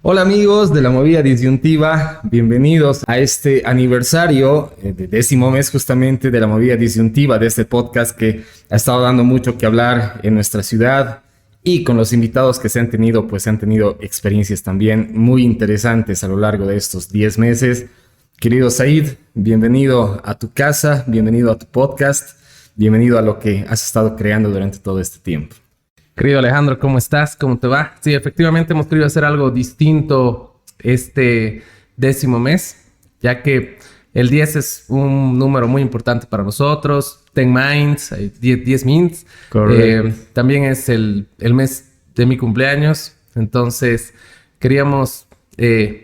Hola amigos de la Movida Disyuntiva, bienvenidos a este aniversario de 10º mes justamente de la Movida Disyuntiva, de este podcast que ha estado dando mucho que hablar en nuestra ciudad y con los invitados que se han tenido, pues se han tenido experiencias también muy interesantes a lo largo de estos 10 meses. Querido Said, bienvenido a tu casa, bienvenido a tu podcast, bienvenido a lo que has estado creando durante todo este tiempo. Querido Alejandro, ¿cómo estás? ¿Cómo te va? Sí, efectivamente hemos querido hacer algo distinto este 10º mes, ya que el 10 es un número muy importante para nosotros. 10 Minds, 10 Mints. También es el mes de mi cumpleaños. Entonces, queríamos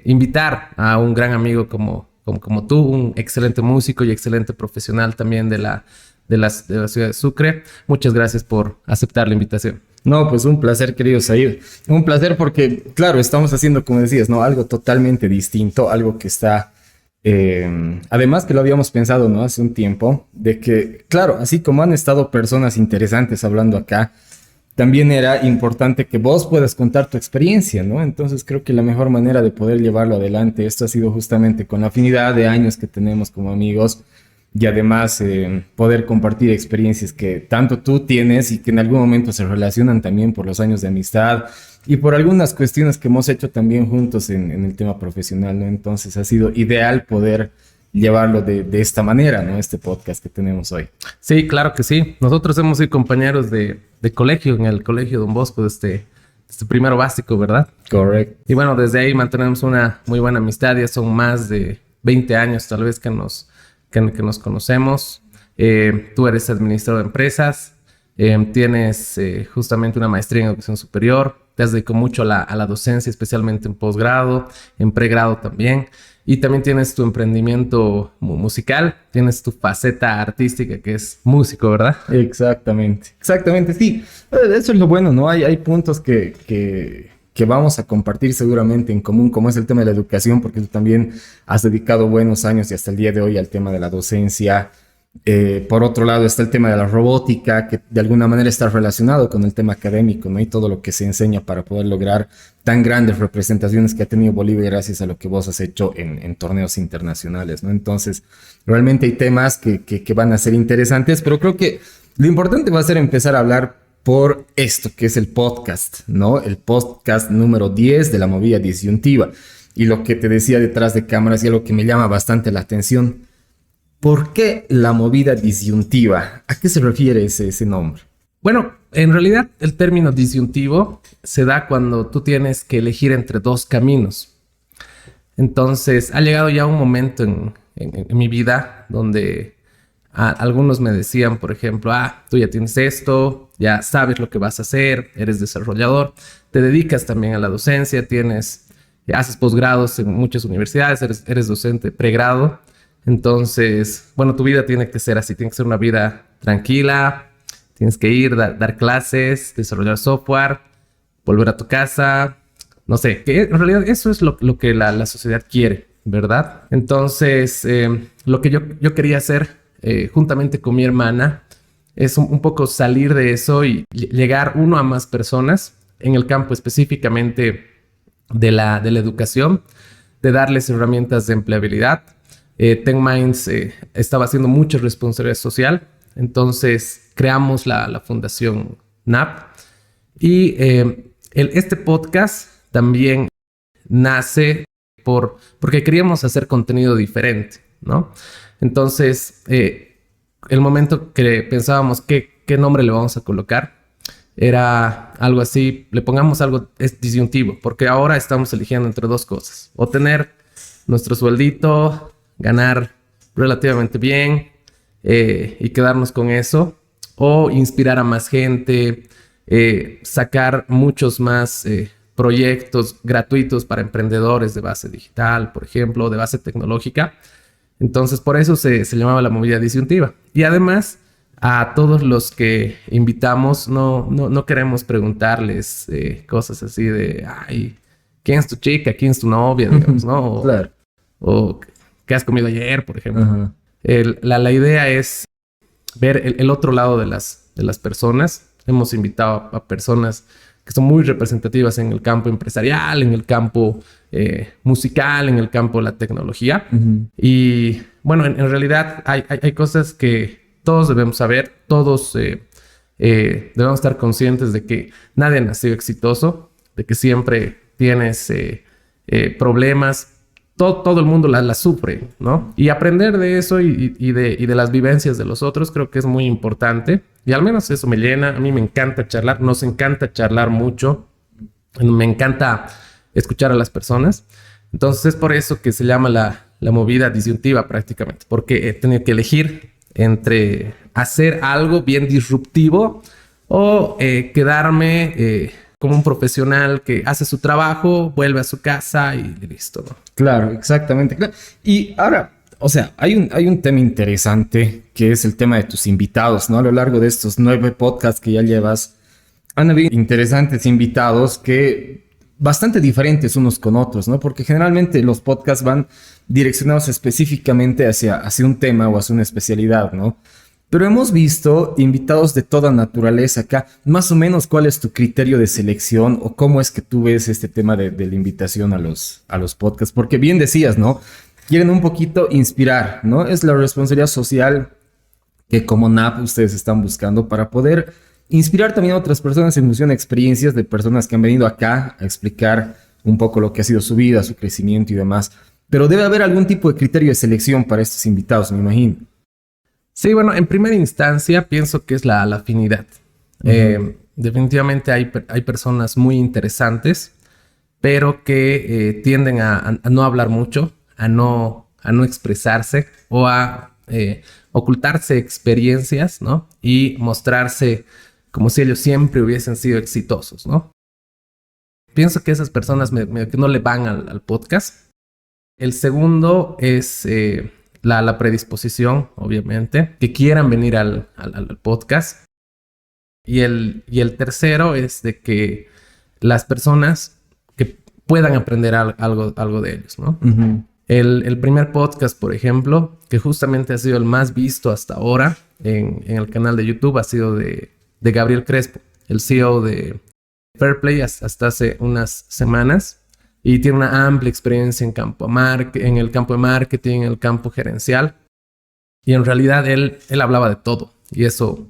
invitar a un gran amigo como tú, un excelente músico y excelente profesional también de la ciudad de Sucre. Muchas gracias por aceptar la invitación. No, pues un placer, querido Said. Un placer porque, claro, estamos haciendo, como decías, ¿no? Algo totalmente distinto, algo que está... además que lo habíamos pensado, ¿no? Hace un tiempo, de que, claro, así como han estado personas interesantes hablando acá, también era importante que vos puedas contar tu experiencia, ¿no? Entonces creo que la mejor manera de poder llevarlo adelante, esto ha sido justamente con la afinidad de años que tenemos como amigos, y además poder compartir experiencias que tanto tú tienes y que en algún momento se relacionan también por los años de amistad y por algunas cuestiones que hemos hecho también juntos en el tema profesional, ¿no? Entonces ha sido ideal poder llevarlo de esta manera, ¿no? Este podcast que tenemos hoy. Sí, claro que sí. Nosotros hemos sido compañeros de colegio, en el colegio Don Bosco, desde primero básico, ¿verdad? Correcto. Y bueno, desde ahí mantenemos una muy buena amistad. Ya son más de 20 años tal vez que nos conocemos. Tú eres administrador de empresas, tienes justamente una maestría en educación superior, te has dedicado mucho a la docencia, especialmente en posgrado, en pregrado también, y también tienes tu emprendimiento musical, tienes tu faceta artística que es músico, ¿verdad? Exactamente, sí. Eso es lo bueno, ¿no? Hay puntos que vamos a compartir seguramente en común, como es el tema de la educación, porque tú también has dedicado buenos años y hasta el día de hoy al tema de la docencia. Por otro lado está el tema de la robótica, que de alguna manera está relacionado con el tema académico, ¿no? Y todo lo que se enseña para poder lograr tan grandes representaciones que ha tenido Bolivia gracias a lo que vos has hecho en torneos internacionales, ¿no? Entonces, realmente hay temas que van a ser interesantes, pero creo que lo importante va a ser empezar a hablar por esto que es el podcast, ¿no? El podcast número 10 de la Movida Disyuntiva. Y lo que te decía detrás de cámaras y algo que me llama bastante la atención. ¿Por qué la Movida Disyuntiva? ¿A qué se refiere ese nombre? Bueno, en realidad el término disyuntivo se da cuando tú tienes que elegir entre dos caminos. Entonces, ha llegado ya un momento en mi vida donde algunos me decían, por ejemplo, tú ya tienes esto, ya sabes lo que vas a hacer, eres desarrollador, te dedicas también a la docencia, haces posgrados en muchas universidades, eres docente pregrado. Entonces, bueno, tu vida tiene que ser así, tiene que ser una vida tranquila, tienes que ir, dar clases, desarrollar software, volver a tu casa, no sé, que en realidad eso es lo que la sociedad quiere, ¿verdad? Entonces, lo que yo quería hacer juntamente con mi hermana es un poco salir de eso y llegar a más personas en el campo específicamente de la educación, de darles herramientas de empleabilidad. 10 Minds estaba haciendo mucha responsabilidad social, entonces creamos la fundación NAP y este podcast también nace porque queríamos hacer contenido diferente, ¿no? Entonces, el momento que pensábamos qué nombre le vamos a colocar, era algo así, le pongamos algo disyuntivo, porque ahora estamos eligiendo entre dos cosas, o tener nuestro sueldito, ganar relativamente bien y quedarnos con eso, o inspirar a más gente, sacar muchos más proyectos gratuitos para emprendedores de base digital, por ejemplo, de base tecnológica. Entonces, por eso se llamaba la Movida Disyuntiva. Y además, a todos los que invitamos, no queremos preguntarles cosas así de, ¿quién es tu chica? ¿Quién es tu novia? Digamos, ¿no? Claro. O ¿qué has comido ayer? Por ejemplo. Ajá. La idea es ver el otro lado de las personas. Hemos invitado a personas que son muy representativas en el campo empresarial, en el campo musical, en el campo de la tecnología. Y bueno, en realidad hay cosas que todos debemos saber, todos debemos estar conscientes de que nadie ha nacido exitoso, de que siempre tienes problemas. Todo el mundo la sufre, ¿no? Y aprender de eso y de las vivencias de los otros creo que es muy importante. Y al menos eso me llena. A mí me encanta charlar. Nos encanta charlar mucho. Me encanta escuchar a las personas. Entonces es por eso que se llama la movida disyuntiva prácticamente. Porque he tenido que elegir entre hacer algo bien disruptivo o quedarme... como un profesional que hace su trabajo, vuelve a su casa y listo, ¿no? Claro, exactamente. Claro. Y ahora, o sea, hay un tema interesante que es el tema de tus invitados, ¿no? A lo largo de estos 9 podcasts que ya llevas, han habido interesantes invitados que bastante diferentes unos con otros, ¿no? Porque generalmente los podcasts van direccionados específicamente hacia un tema o hacia una especialidad, ¿no? Pero hemos visto invitados de toda naturaleza acá. Más o menos, ¿cuál es tu criterio de selección o cómo es que tú ves este tema de la invitación a los podcasts? Porque bien decías, ¿no? Quieren un poquito inspirar, ¿no? Es la responsabilidad social que como NAP ustedes están buscando para poder inspirar también a otras personas en función de experiencias de personas que han venido acá a explicar un poco lo que ha sido su vida, su crecimiento y demás. Pero debe haber algún tipo de criterio de selección para estos invitados, me imagino. Sí, bueno, en primera instancia pienso que es la afinidad. Definitivamente hay personas muy interesantes, pero que tienden a no hablar mucho, a no expresarse o a ocultarse experiencias, ¿no? Y mostrarse como si ellos siempre hubiesen sido exitosos, ¿no? Pienso que esas personas que no le van al podcast. El segundo es... la predisposición, obviamente, que quieran venir al podcast. Y el tercero es de que las personas que puedan aprender algo de ellos, ¿no? El primer podcast, por ejemplo, que justamente ha sido el más visto hasta ahora en el canal de YouTube, ha sido de Gabriel Crespo, el CEO de Fairplay hasta hace unas semanas. Y tiene una amplia experiencia en el campo de marketing, en el campo gerencial. Y en realidad él hablaba de todo. Y eso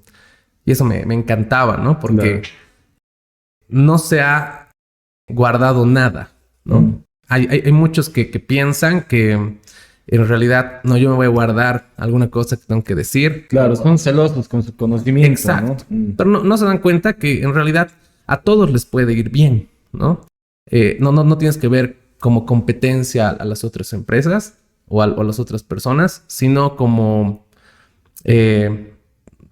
me encantaba, ¿no? Porque no se ha guardado nada, ¿no? Hay muchos que piensan que en realidad, no, yo me voy a guardar alguna cosa que tengo que decir. Claro, son celosos con su conocimiento. Exacto. ¿No? Pero no se dan cuenta que en realidad a todos les puede ir bien, ¿no? No tienes que ver como competencia a las otras empresas o a las otras personas, sino como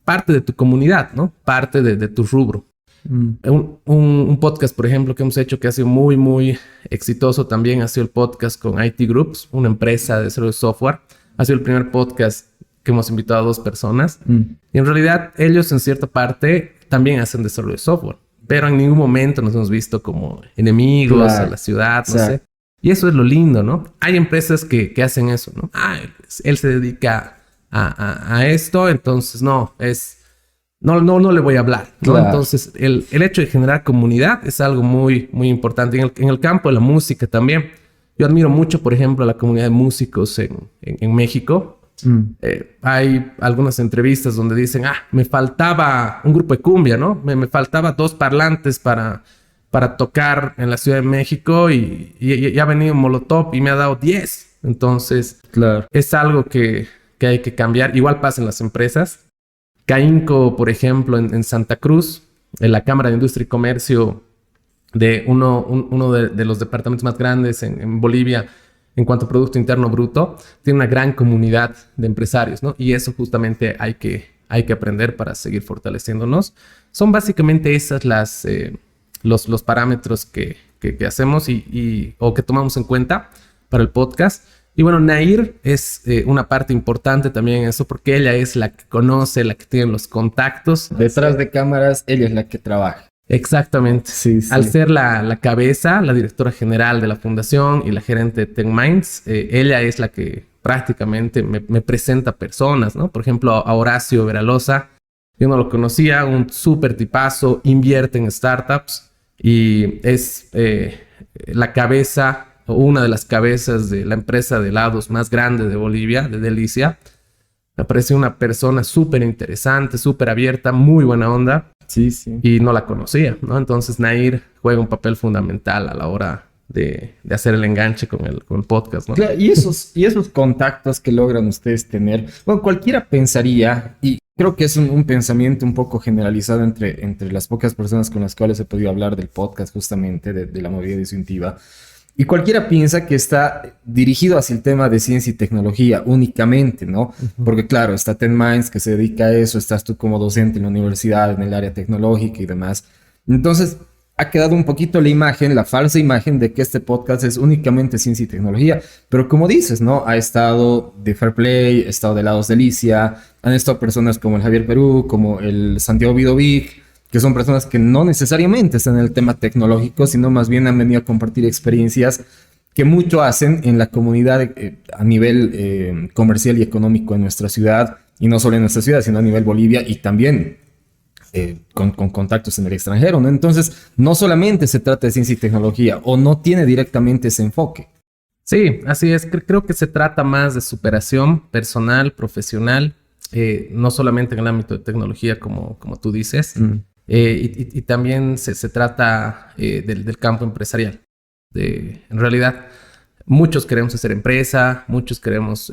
parte de tu comunidad, ¿no? Parte de tu rubro. Un podcast, por ejemplo, que hemos hecho que ha sido muy, muy exitoso también ha sido el podcast con IT Groups, una empresa de desarrollo de software. Ha sido el primer podcast que hemos invitado a 2 personas. Y en realidad ellos en cierta parte también hacen desarrollo de software. Pero en ningún momento nos hemos visto como enemigos a la ciudad, no sé. Y eso es lo lindo, ¿no? Hay empresas que hacen eso, ¿no? Él se dedica a esto, entonces no le voy a hablar, ¿no? Claro. Entonces, el hecho de generar comunidad es algo muy, muy importante. En el campo de la música también. Yo admiro mucho, por ejemplo, a la comunidad de músicos en México. Hay algunas entrevistas donde dicen, me faltaba un grupo de cumbia, ¿no? Me faltaba 2 parlantes para tocar en la Ciudad de México y ha venido Molotov y me ha dado 10. Entonces, claro, es algo que hay que cambiar. Igual pasa en las empresas. Caínco, por ejemplo, en Santa Cruz, en la Cámara de Industria y Comercio de uno de los departamentos más grandes en Bolivia, en cuanto a Producto Interno Bruto, tiene una gran comunidad de empresarios, ¿no? Y eso justamente hay que aprender para seguir fortaleciéndonos. Son básicamente esas los parámetros que hacemos o que tomamos en cuenta para el podcast. Y bueno, Nair es una parte importante también en eso, porque ella es la que conoce, la que tiene los contactos. Detrás de cámaras, ella es la que trabaja. Exactamente. Sí. Al ser la cabeza, la directora general de la fundación y la gerente de TechMinds, ella es la que prácticamente me presenta personas, ¿no? Por ejemplo, a Horacio Veraloza, yo no lo conocía, un súper tipazo, invierte en startups, y es la cabeza o una de las cabezas de la empresa de helados más grande de Bolivia, de Delicia. Me parece una persona súper interesante, súper abierta, muy buena onda. Sí, sí. Y no la conocía, ¿no? Entonces Nair juega un papel fundamental a la hora de hacer el enganche con el podcast, ¿no? Claro, y esos contactos que logran ustedes tener, bueno, cualquiera pensaría, y creo que es un pensamiento un poco generalizado entre las pocas personas con las cuales he podido hablar del podcast, justamente de la movida disyuntiva, y cualquiera piensa que está dirigido hacia el tema de ciencia y tecnología únicamente, ¿no? Porque claro, está Ten Minds que se dedica a eso, estás tú como docente en la universidad, en el área tecnológica y demás. Entonces, ha quedado un poquito la imagen, la falsa imagen de que este podcast es únicamente ciencia y tecnología. Pero como dices, ¿no? Ha estado de Fair Play, ha estado de Helados Delicia, han estado personas como el Javier Perú, como el Santiago Vidovic, que son personas que no necesariamente están en el tema tecnológico, sino más bien han venido a compartir experiencias que mucho hacen en la comunidad a nivel comercial y económico en nuestra ciudad, y no solo en nuestra ciudad, sino a nivel Bolivia y también con contactos en el extranjero, ¿no? Entonces, no solamente se trata de ciencia y tecnología, o no tiene directamente ese enfoque. Sí, así es. Creo que se trata más de superación personal, profesional, no solamente en el ámbito de tecnología, como tú dices. Y también se trata del campo empresarial. En realidad, muchos queremos hacer empresa, muchos queremos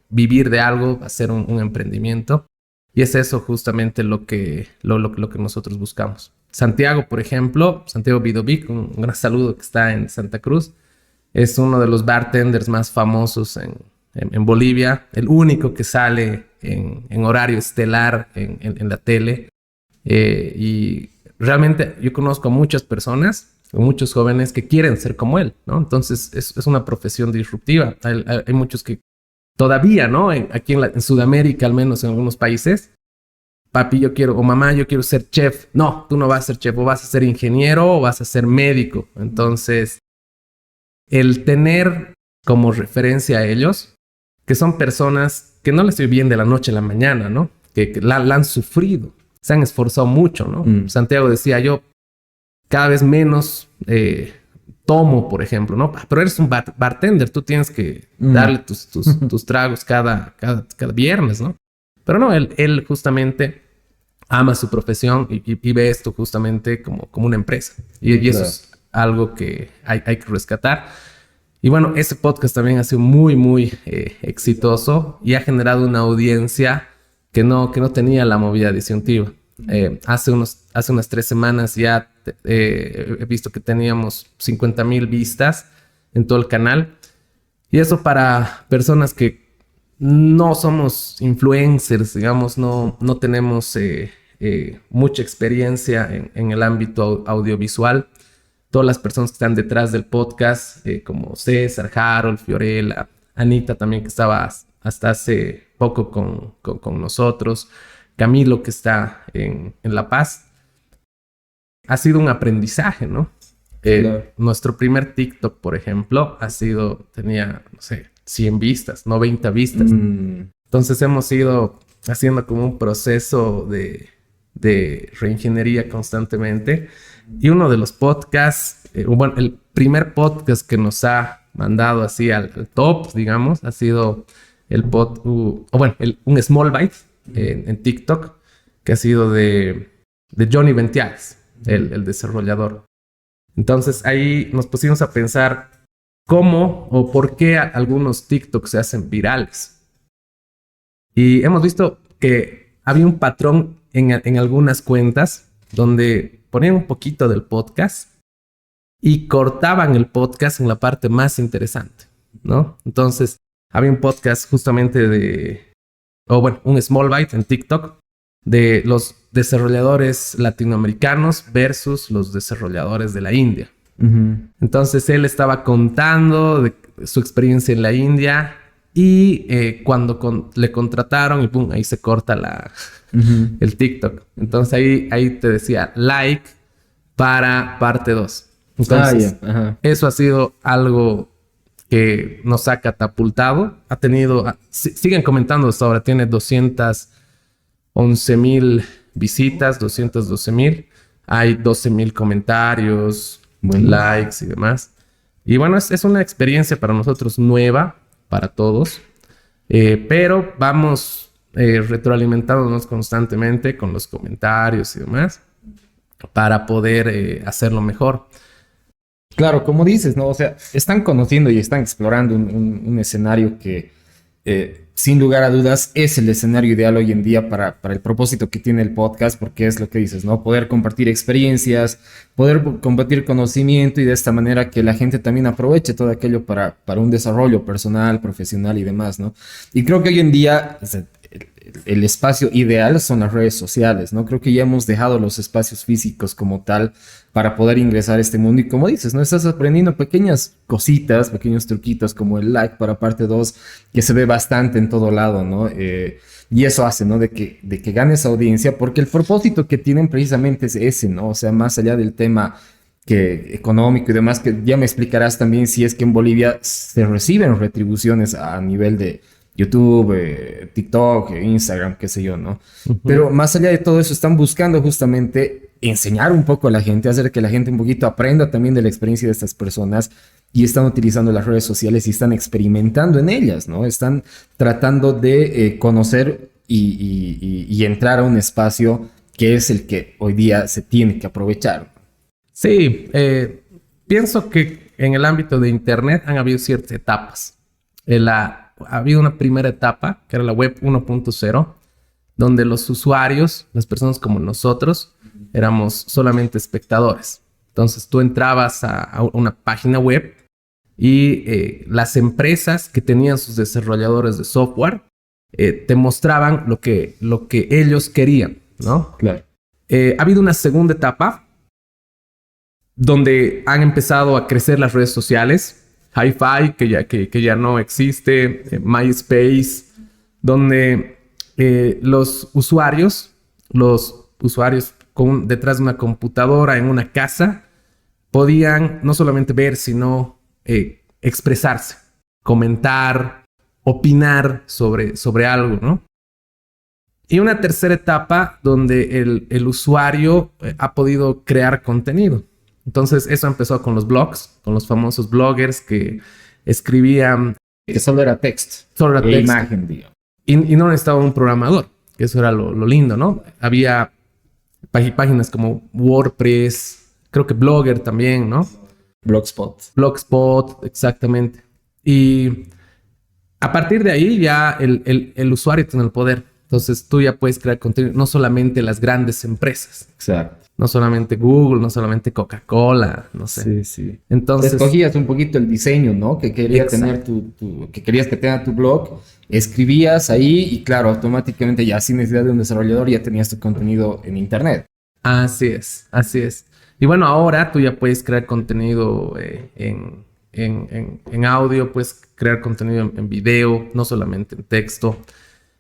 vivir de algo, hacer un emprendimiento. Y es eso justamente lo que nosotros buscamos. Santiago, por ejemplo, Santiago Vidovic, un gran saludo, que está en Santa Cruz, es uno de los bartenders más famosos en Bolivia, el único que sale en horario estelar en la tele. Y realmente yo conozco a muchas personas, muchos jóvenes que quieren ser como él, ¿no? Entonces es una profesión disruptiva. Hay muchos que todavía, ¿no? Aquí en Sudamérica, al menos en algunos países, papi, yo quiero, o mamá, yo quiero ser chef. No, tú no vas a ser chef, o vas a ser ingeniero o vas a ser médico. Entonces, el tener como referencia a ellos, que son personas que no les estoy bien de la noche a la mañana, ¿no? Que la han sufrido, se han esforzado mucho, ¿no? Santiago decía, yo cada vez menos tomo, por ejemplo, ¿no? Pero eres un bartender, tú tienes que darle tus tragos cada viernes, ¿no? Pero no, él justamente ama su profesión y ve esto justamente como una empresa. Y eso es algo que hay que rescatar. Y bueno, ese podcast también ha sido muy, muy exitoso y ha generado una audiencia que no tenía la movida disyuntiva. Hace unas 3 semanas ya he visto que teníamos 50,000 vistas en todo el canal. Y eso para personas que no somos influencers, digamos, no tenemos mucha experiencia en el ámbito audiovisual. Todas las personas que están detrás del podcast, como César, Harold, Fiorella, Anita también, que estaba hasta hace poco con nosotros, Camilo, que está en La Paz. Ha sido un aprendizaje, ¿no? Claro. Nuestro primer TikTok, por ejemplo, tenía, no sé, 100 vistas, 90 vistas. Entonces hemos ido haciendo como un proceso de reingeniería constantemente. Y uno de los podcasts, bueno, el primer podcast que nos ha mandado así al top, digamos, ha sido un Small Bite en TikTok, que ha sido de Johnny Ventiales, el desarrollador. Entonces ahí nos pusimos a pensar cómo o por qué algunos TikToks se hacen virales. Y hemos visto que había un patrón en algunas cuentas donde ponían un poquito del podcast y cortaban el podcast en la parte más interesante, ¿no? Entonces había un podcast justamente un Small Bite en TikTok de los desarrolladores latinoamericanos versus los desarrolladores de la India. Entonces él estaba contando de su experiencia en la India y cuando le contrataron y pum, ahí se corta el TikTok. Entonces ahí te decía like para parte 2. Entonces eso ha sido algo que nos ha catapultado. Ha tenido, siguen comentando hasta ahora, tiene 211,000 visitas, 212,000. hay 12,000 comentarios, Bueno. likes y demás. Y bueno, es una experiencia para nosotros nueva, para todos, pero vamos retroalimentándonos constantemente con los comentarios y demás para poder hacerlo mejor. Claro, como dices, ¿no? O sea, están conociendo y están explorando un escenario que, sin lugar a dudas, es el escenario ideal hoy en día para el propósito que tiene el podcast, porque es lo que dices, ¿no? Poder compartir experiencias, poder compartir conocimiento y de esta manera que la gente también aproveche todo aquello para un desarrollo personal, profesional y demás, ¿no? Y creo que hoy en día, o sea, el espacio ideal son las redes sociales, ¿no? Creo que ya hemos dejado los espacios físicos como tal para poder ingresar a este mundo. Y como dices, ¿no? Estás aprendiendo pequeñas cositas, pequeños truquitos como el like para parte 2 que se ve bastante en todo lado, ¿no? Y eso hace, ¿no? De que ganes audiencia, porque el propósito que tienen precisamente es ese, ¿no? O sea, más allá del tema económico y demás, que ya me explicarás también si es que en Bolivia se reciben retribuciones a nivel de YouTube, TikTok, Instagram, qué sé yo, ¿no? Uh-huh. Pero más allá de todo eso, están buscando justamente enseñar un poco a la gente, hacer que la gente un poquito aprenda también de la experiencia de estas personas y están utilizando las redes sociales y están experimentando en ellas, ¿no? Están tratando de conocer y entrar a un espacio que es el que hoy día se tiene que aprovechar. Sí, pienso que en el ámbito de Internet han habido ciertas etapas. Ha habido una primera etapa, que era la web 1.0, donde los usuarios, las personas como nosotros, éramos solamente espectadores. Entonces tú entrabas a una página web y las empresas que tenían sus desarrolladores de software te mostraban lo que ellos querían, ¿no? Claro. Ha habido una segunda etapa donde han empezado a crecer las redes sociales. Hi-Fi, que ya no existe, MySpace, donde los usuarios detrás de una computadora en una casa podían no solamente ver, sino expresarse, comentar, opinar sobre algo, ¿no? Y una tercera etapa donde el usuario ha podido crear contenido. Entonces eso empezó con los blogs, con los famosos bloggers que escribían... Que solo era texto. Solo era e texto. Imagen, digamos. Y no necesitaba un programador, que eso era lo lindo, ¿no? Había páginas como WordPress, creo que Blogger también, ¿no? Blogspot, exactamente. Y a partir de ahí ya el usuario tiene el poder. Entonces tú ya puedes crear contenido, no solamente las grandes empresas. Exacto. No solamente Google, no solamente Coca-Cola, no sé. Sí, sí. Entonces escogías un poquito el diseño, ¿no? Que querías tener que querías que tenga tu blog, escribías ahí y claro, automáticamente ya sin necesidad de un desarrollador ya tenías tu contenido en internet. Así es, así es. Y bueno, ahora tú ya puedes crear contenido en audio, puedes crear contenido en video, no solamente en texto.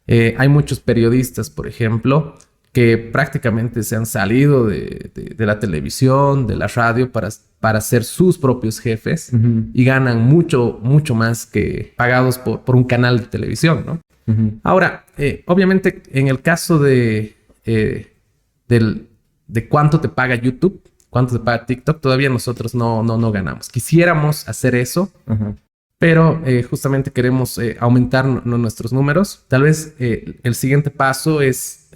Hay muchos periodistas, por ejemplo, que prácticamente se han salido de la televisión, de la radio, para ser sus propios jefes y ganan mucho, mucho más que pagados por un canal de televisión, ¿no? Ahora, obviamente, en el caso de cuánto te paga YouTube, cuánto te paga TikTok, todavía nosotros no ganamos. Quisiéramos hacer eso, pero justamente queremos aumentar nuestros números. Tal vez el siguiente paso es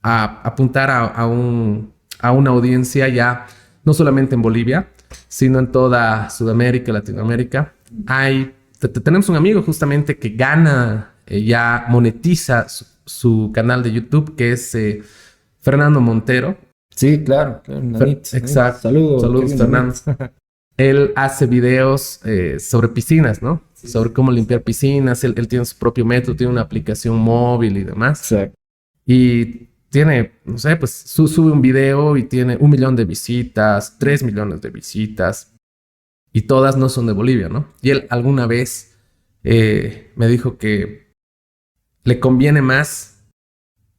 apuntar a una audiencia ya no solamente en Bolivia, sino en toda Sudamérica, Latinoamérica. Tenemos un amigo justamente que gana, ya monetiza su canal de YouTube, que es Fernando Montero. Sí, claro. Exacto. Saludos, Fernando. Él hace videos sobre piscinas, ¿no? Sí. Sobre cómo limpiar piscinas. Él tiene su propio método, tiene una aplicación móvil y demás. Exacto. Y tiene, no sé, pues sube un video y tiene 1 millón de visitas, 3 millones de visitas. Y todas no son de Bolivia, ¿no? Y él alguna vez me dijo que le conviene más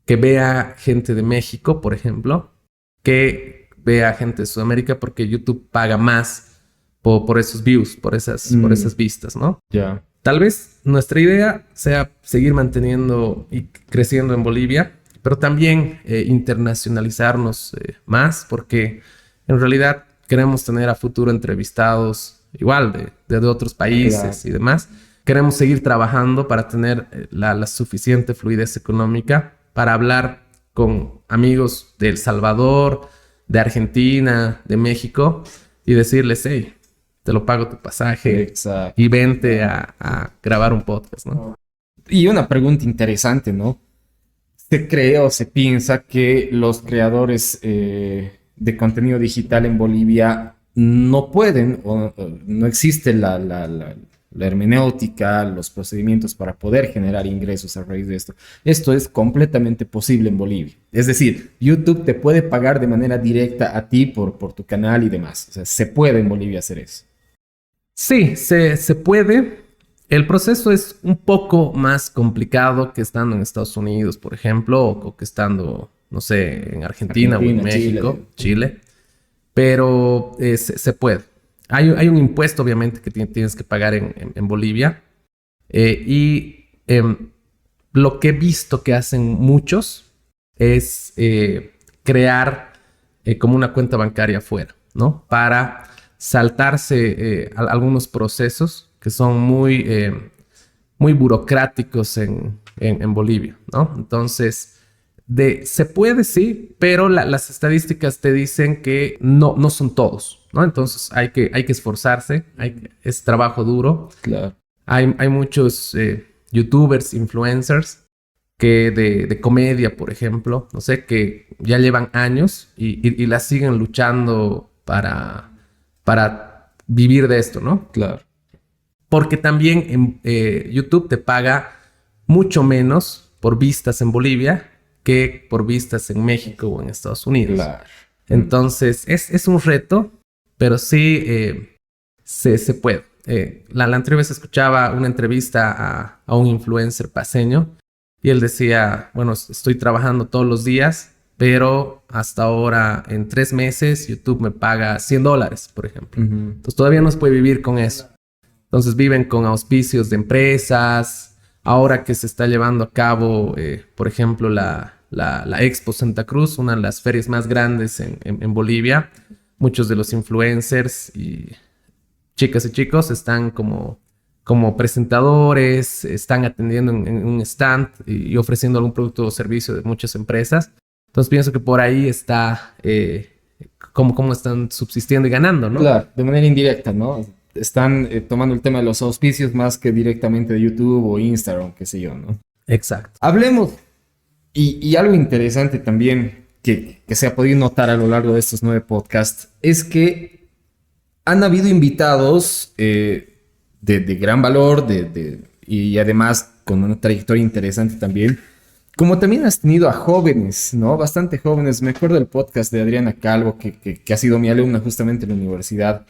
que vea gente de México, por ejemplo, que vea gente de Sudamérica, porque YouTube paga más por esos views, por esas vistas, ¿no? Ya. Yeah. Tal vez nuestra idea sea seguir manteniendo y creciendo en Bolivia, pero también internacionalizarnos más, porque en realidad queremos tener a futuro entrevistados igual de otros países y demás. Queremos seguir trabajando para tener la suficiente fluidez económica para hablar con amigos de El Salvador, de Argentina, de México y decirles, hey, te lo pago tu pasaje y vente a grabar un podcast, ¿no? Y una pregunta interesante, ¿no? Se cree o se piensa que los creadores de contenido digital en Bolivia no pueden o no existe la hermenéutica, los procedimientos para poder generar ingresos a raíz de esto. Esto es completamente posible en Bolivia. Es decir, YouTube te puede pagar de manera directa a ti por tu canal y demás. O sea, se puede en Bolivia hacer eso. Sí, se puede. El proceso es un poco más complicado que estando en Estados Unidos, por ejemplo, o que estando, no sé, en Argentina o en México, Chile. Pero se puede. Hay un impuesto, obviamente, que tienes que pagar en Bolivia. Lo que he visto que hacen muchos es crear como una cuenta bancaria afuera, ¿no? Para saltarse algunos procesos que son muy burocráticos en Bolivia, ¿no? Entonces, se puede, sí, pero las estadísticas te dicen que no son todos, ¿no? Entonces hay que esforzarse, es trabajo duro. Claro. Hay muchos youtubers, influencers, que de comedia, por ejemplo, no sé, que ya llevan años y la siguen luchando para vivir de esto, ¿no? Claro. Porque también YouTube te paga mucho menos por vistas en Bolivia que por vistas en México o en Estados Unidos. Claro. Entonces, es un reto, pero sí se puede. La anterior vez escuchaba una entrevista a un influencer paceño y él decía, bueno, estoy trabajando todos los días, pero hasta ahora en 3 meses YouTube me paga $100, por ejemplo. Entonces todavía no se puede vivir con eso. Entonces viven con auspicios de empresas. Ahora que se está llevando a cabo, por ejemplo, la Expo Santa Cruz, una de las ferias más grandes en Bolivia, muchos de los influencers y chicas y chicos están como presentadores, están atendiendo en un stand y ofreciendo algún producto o servicio de muchas empresas. Entonces pienso que por ahí está cómo están subsistiendo y ganando, ¿no? Claro, de manera indirecta, ¿no? Están tomando el tema de los auspicios más que directamente de YouTube o Instagram, qué sé yo, ¿no? Exacto. Hablemos, y algo interesante también que se ha podido notar a lo largo de estos 9 podcasts, es que han habido invitados de gran valor y además con una trayectoria interesante también, como también has tenido a jóvenes, ¿no? Bastante jóvenes. Me acuerdo del podcast de Adriana Calvo, que ha sido mi alumna justamente en la universidad,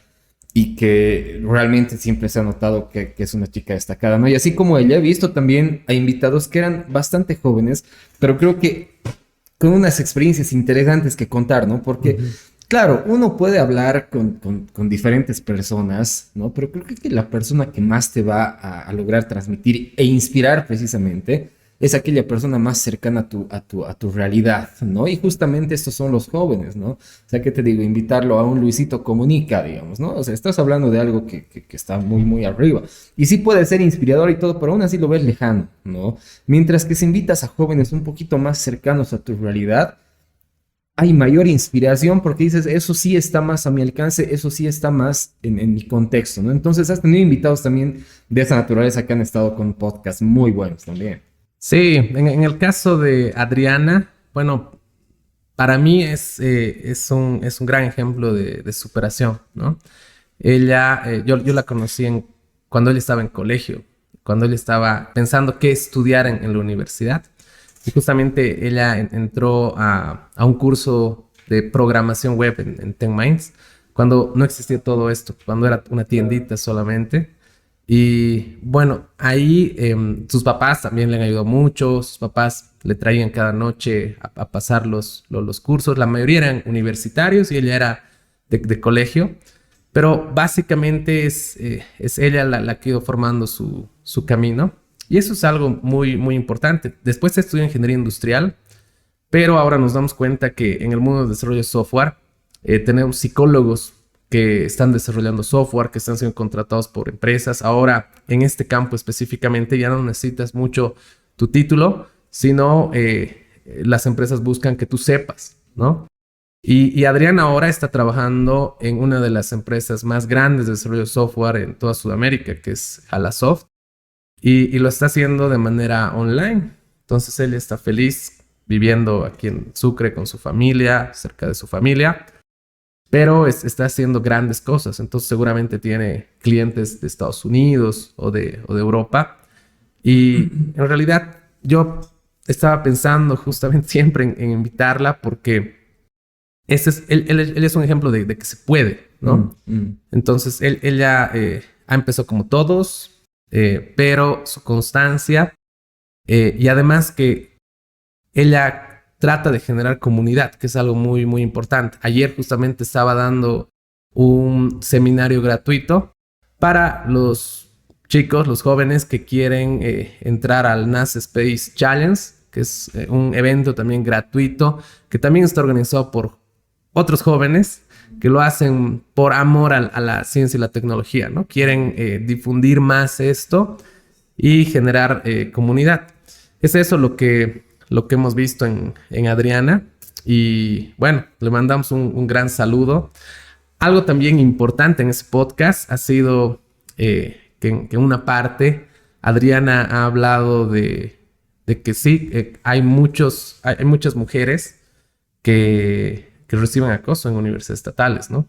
y que realmente siempre se ha notado que es una chica destacada, ¿no? Y así como ella, he visto también a invitados que eran bastante jóvenes, pero creo que con unas experiencias interesantes que contar, ¿no? Porque, claro, uno puede hablar con diferentes personas, ¿no? Pero creo que la persona que más te va a lograr transmitir e inspirar precisamente es aquella persona más cercana a tu realidad, ¿no? Y justamente estos son los jóvenes, ¿no? O sea, ¿qué te digo? Invitarlo a un Luisito Comunica, digamos, ¿no? O sea, estás hablando de algo que está muy arriba. Y sí puede ser inspirador y todo, pero aún así lo ves lejano, ¿no? Mientras que si invitas a jóvenes un poquito más cercanos a tu realidad, hay mayor inspiración porque dices, eso sí está más a mi alcance, eso sí está más en mi contexto, ¿no? Entonces has tenido invitados también de esa naturaleza que han estado con podcasts muy buenos también. Sí, en el caso de Adriana, bueno, para mí es un gran ejemplo de superación, ¿no? Ella, yo la conocí cuando ella estaba en colegio, cuando ella estaba pensando qué estudiar en la universidad. Y justamente ella entró a un curso de programación web en TechMinds, cuando no existía todo esto, cuando era una tiendita solamente. Y bueno, ahí sus papás también le han ayudado mucho. Sus papás le traían cada noche a pasar los cursos. La mayoría eran universitarios y ella era de colegio. Pero básicamente es ella la que ha ido formando su camino. Y eso es algo muy importante. Después estudió ingeniería industrial. Pero ahora nos damos cuenta que en el mundo del desarrollo de software tenemos psicólogos que están desarrollando software, que están siendo contratados por empresas. Ahora, en este campo específicamente, ya no necesitas mucho tu título, sino las empresas buscan que tú sepas, ¿no? Y Adriana ahora está trabajando en una de las empresas más grandes de desarrollo de software en toda Sudamérica, que es Halasoft, y lo está haciendo de manera online. Entonces, ella está feliz viviendo aquí en Sucre con su familia, cerca de su familia, pero está haciendo grandes cosas. Entonces seguramente tiene clientes de Estados Unidos o de Europa. Y en realidad yo estaba pensando justamente siempre en invitarla porque él es un ejemplo de que se puede, ¿no? Entonces ella ha empezado como todos, pero su constancia y además que ella trata de generar comunidad, que es algo muy, muy importante. Ayer justamente estaba dando un seminario gratuito para los chicos, los jóvenes que quieren entrar al NASA Space Challenge, que es un evento también gratuito, que también está organizado por otros jóvenes que lo hacen por amor a la ciencia y la tecnología, ¿no? Quieren difundir más esto y generar comunidad. Es eso lo que hemos visto en Adriana. Y bueno, le mandamos un gran saludo. Algo también importante en ese podcast ha sido que en una parte Adriana ha hablado de que sí, hay muchas mujeres que reciben acoso en universidades estatales, ¿no?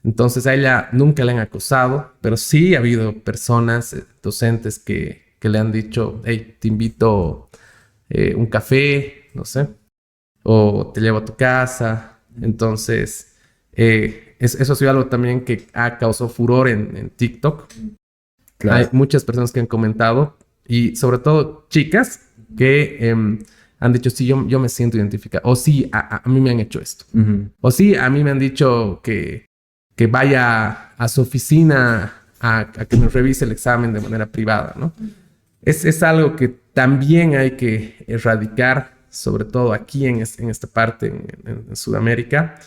Entonces a ella nunca le han acosado, pero sí ha habido personas, docentes que le han dicho, hey, te invito un café, no sé, o te llevo a tu casa. Entonces, eso ha sido algo también que ha causado furor en TikTok. Claro. Hay muchas personas que han comentado y sobre todo chicas que han dicho, sí, yo me siento identificada. O sí, a mí me han hecho esto. O sí, a mí me han dicho que vaya a su oficina a que me revise el examen de manera privada, ¿no? Es algo que también hay que erradicar, sobre todo aquí en esta parte, en Sudamérica.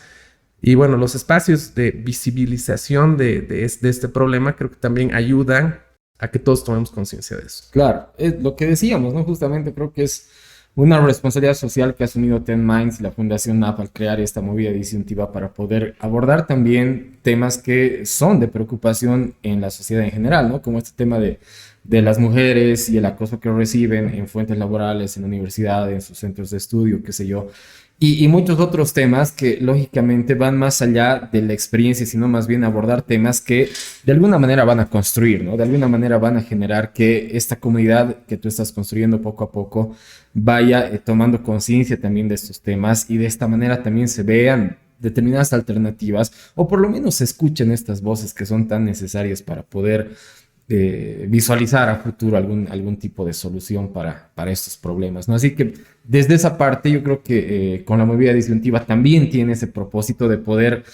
Y bueno, los espacios de visibilización de este problema creo que también ayudan a que todos tomemos conciencia de eso. Claro, es lo que decíamos, ¿no? Justamente creo que es una responsabilidad social que ha asumido Ten Minds y la Fundación NAP al crear esta movida disyuntiva para poder abordar también temas que son de preocupación en la sociedad en general, ¿no? Como este tema de las mujeres y el acoso que reciben en fuentes laborales, en universidades, en sus centros de estudio, qué sé yo. Y muchos otros temas que lógicamente van más allá de la experiencia, sino más bien abordar temas que de alguna manera van a construir, ¿no? De alguna manera van a generar que esta comunidad que tú estás construyendo poco a poco vaya tomando conciencia también de estos temas y de esta manera también se vean determinadas alternativas o por lo menos se escuchen estas voces que son tan necesarias para poder visualizar a futuro algún tipo de solución para estos problemas, ¿no? Así que desde esa parte yo creo que con la movida disyuntiva también tiene ese propósito de poder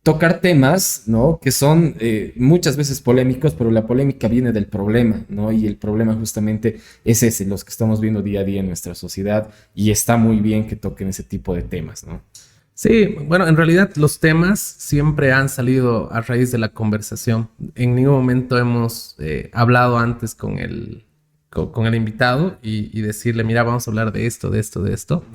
tocar temas, ¿no? Que son muchas veces polémicos, pero la polémica viene del problema, ¿no? Y el problema justamente es ese, los que estamos viendo día a día en nuestra sociedad y está muy bien que toquen ese tipo de temas, ¿no? Sí, bueno, en realidad los temas siempre han salido a raíz de la conversación. En ningún momento hemos hablado antes con el invitado y decirle, mira, vamos a hablar de esto, de esto, de esto.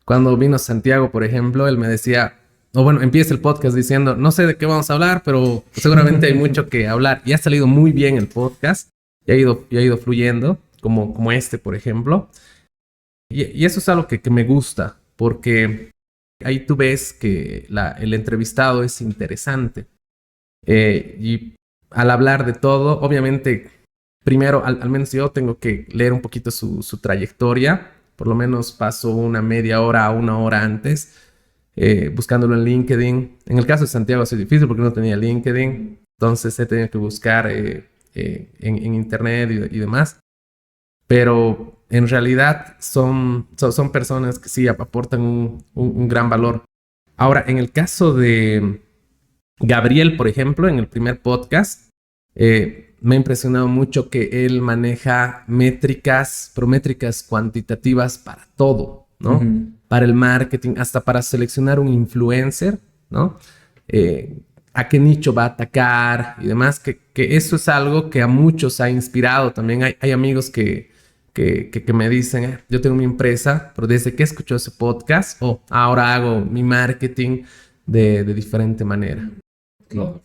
Cuando vino Santiago, por ejemplo, él me decía, o bueno, empieza el podcast diciendo, no sé de qué vamos a hablar, pero seguramente hay mucho que hablar. Y ha salido muy bien el podcast y ha ido fluyendo, como este, por ejemplo. Y eso es algo que me gusta, porque ahí tú ves que el entrevistado es interesante. Y al hablar de todo, obviamente, primero, al menos yo tengo que leer un poquito su trayectoria. Por lo menos paso una media hora a una hora antes, buscándolo en LinkedIn. En el caso de Santiago ha sido difícil porque no tenía LinkedIn. Entonces he tenido que buscar en internet y demás. Pero en realidad son personas que sí aportan un gran valor. Ahora, en el caso de Gabriel, por ejemplo, en el primer podcast, me ha impresionado mucho que él maneja métricas, pero métricas cuantitativas para todo. ¿no? Ujú. Para el marketing, hasta para seleccionar un influencer, ¿no? A qué nicho va a atacar y demás, que eso es algo que a muchos ha inspirado. También hay amigos que me dicen, yo tengo mi empresa, pero desde que escucho ese podcast, ahora hago mi marketing de diferente manera. Claro.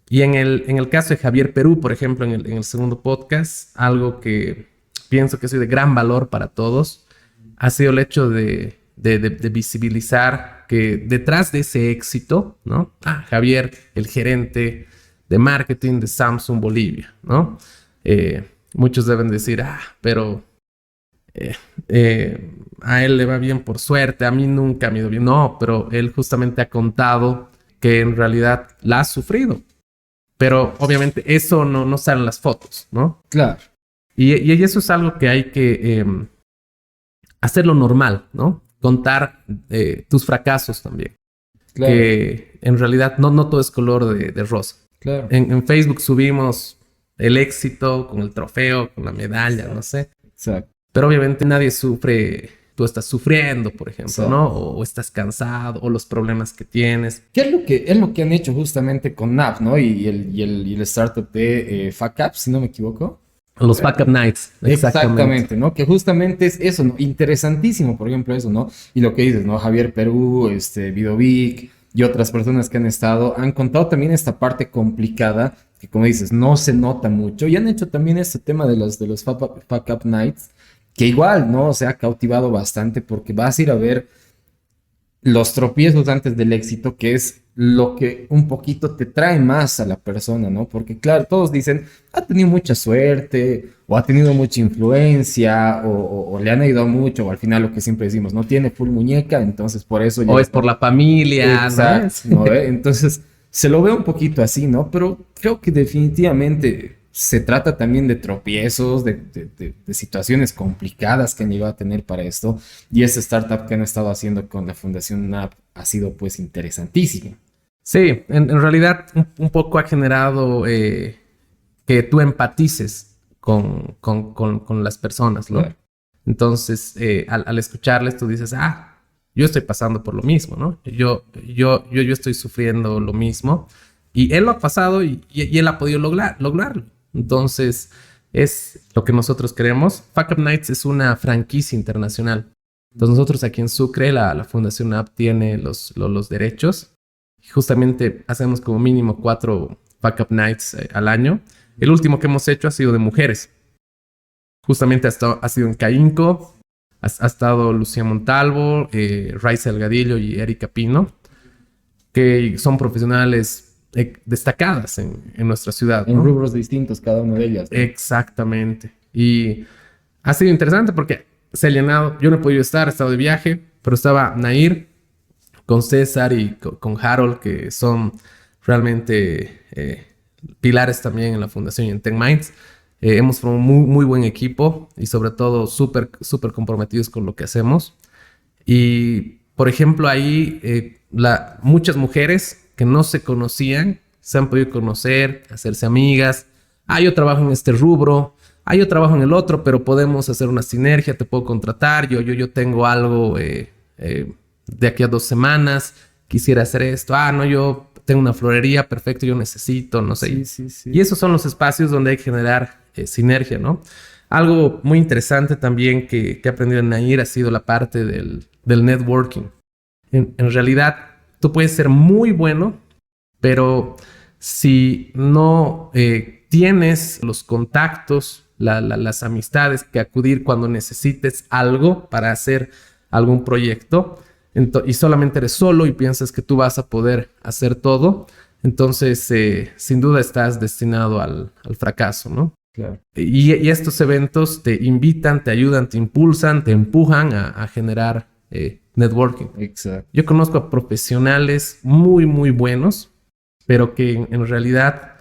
Y en el caso de Javier Perú, por ejemplo, en el segundo podcast, algo que pienso que es de gran valor para todos, ha sido el hecho de visibilizar que detrás de ese éxito, ¿no? Javier, el gerente de marketing de Samsung Bolivia, ¿no? Muchos deben decir, pero eh, a él le va bien por suerte, a mí nunca me ha ido bien. No, pero él justamente ha contado que en realidad la ha sufrido. Pero obviamente eso no sale en las fotos, ¿no? Claro. Y eso es algo que hay que hacerlo normal, ¿no? Contar tus fracasos también. Claro. Que en realidad no todo es color de rosa. Claro. En Facebook subimos el éxito con el trofeo, con la medalla, no sé. Exacto. Pero obviamente nadie sufre, tú estás sufriendo, por ejemplo, Exacto. ¿no? O estás cansado, o los problemas que tienes. ¿Qué es lo que han hecho justamente con NAP, ¿no? Y el startup de Fuck Up, si no me equivoco. Los backup nights. Exactamente, ¿no? Que justamente es eso, ¿no? Interesantísimo, por ejemplo, eso, ¿no? Y lo que dices, ¿no? Javier Perú, Vidovic y otras personas que han estado, han contado también esta parte complicada, que como dices, no se nota mucho, y han hecho también este tema de los Fuck Up Nights, que igual, ¿no? Se ha cautivado bastante porque vas a ir a ver los tropiezos antes del éxito, que es lo que un poquito te trae más a la persona, ¿no? Porque claro, todos dicen, ha tenido mucha suerte, o ha tenido mucha influencia, o le han ayudado mucho, o al final lo que siempre decimos, no tiene full muñeca, entonces por eso... O es por la familia, Exacto, ¿no? ¿no? Entonces se lo ve un poquito así, ¿no? Pero creo que definitivamente se trata también de tropiezos, de situaciones complicadas que han llegado a tener para esto. Y esta startup que han estado haciendo con la Fundación NAP ha sido pues interesantísimo. Sí, en realidad un poco ha generado que tú empatices con las personas, ¿no? Claro. Entonces, al escucharles, tú dices, yo estoy pasando por lo mismo, ¿no? Yo estoy sufriendo lo mismo. Y él lo ha pasado y él ha podido lograrlo. Entonces, es lo que nosotros queremos. Fuck Up Nights es una franquicia internacional. Entonces, nosotros aquí en Sucre, la Fundación App tiene los derechos. Y justamente hacemos como mínimo 4 Fuck Up Nights al año. El último que hemos hecho ha sido de mujeres. Justamente ha sido en Caínco. Ha estado Lucía Montalvo, Raiza Delgadillo y Erika Pino, que son profesionales destacadas en nuestra ciudad, En ¿no? rubros distintos cada una de ellas, ¿no? Exactamente. Y ha sido interesante porque se ha llenado. Yo no he podido estar, he estado de viaje, pero estaba Nair con César y con Harold, que son realmente pilares también en la fundación y en Tech Minds. Hemos formado un muy, muy buen equipo y sobre todo súper, súper comprometidos con lo que hacemos. Y, por ejemplo, ahí muchas mujeres que no se conocían se han podido conocer, hacerse amigas. Yo trabajo en este rubro. Yo trabajo en el otro, pero podemos hacer una sinergia. Te puedo contratar. Yo tengo algo de aquí a 2 semanas. Quisiera hacer esto. No, yo tengo una florería. Perfecto, yo necesito, no sé. Sí. Y esos son los espacios donde hay que generar sinergia, ¿no? Algo muy interesante también que he aprendido en Nair ha sido la parte del networking. En realidad, tú puedes ser muy bueno, pero si no tienes los contactos, las amistades que acudir cuando necesites algo para hacer algún proyecto, y solamente eres solo y piensas que tú vas a poder hacer todo, entonces sin duda estás destinado al fracaso, ¿no? Claro. Y estos eventos te invitan, te ayudan, te impulsan, te empujan a generar networking. Exacto. Yo conozco a profesionales muy, muy buenos, pero que en realidad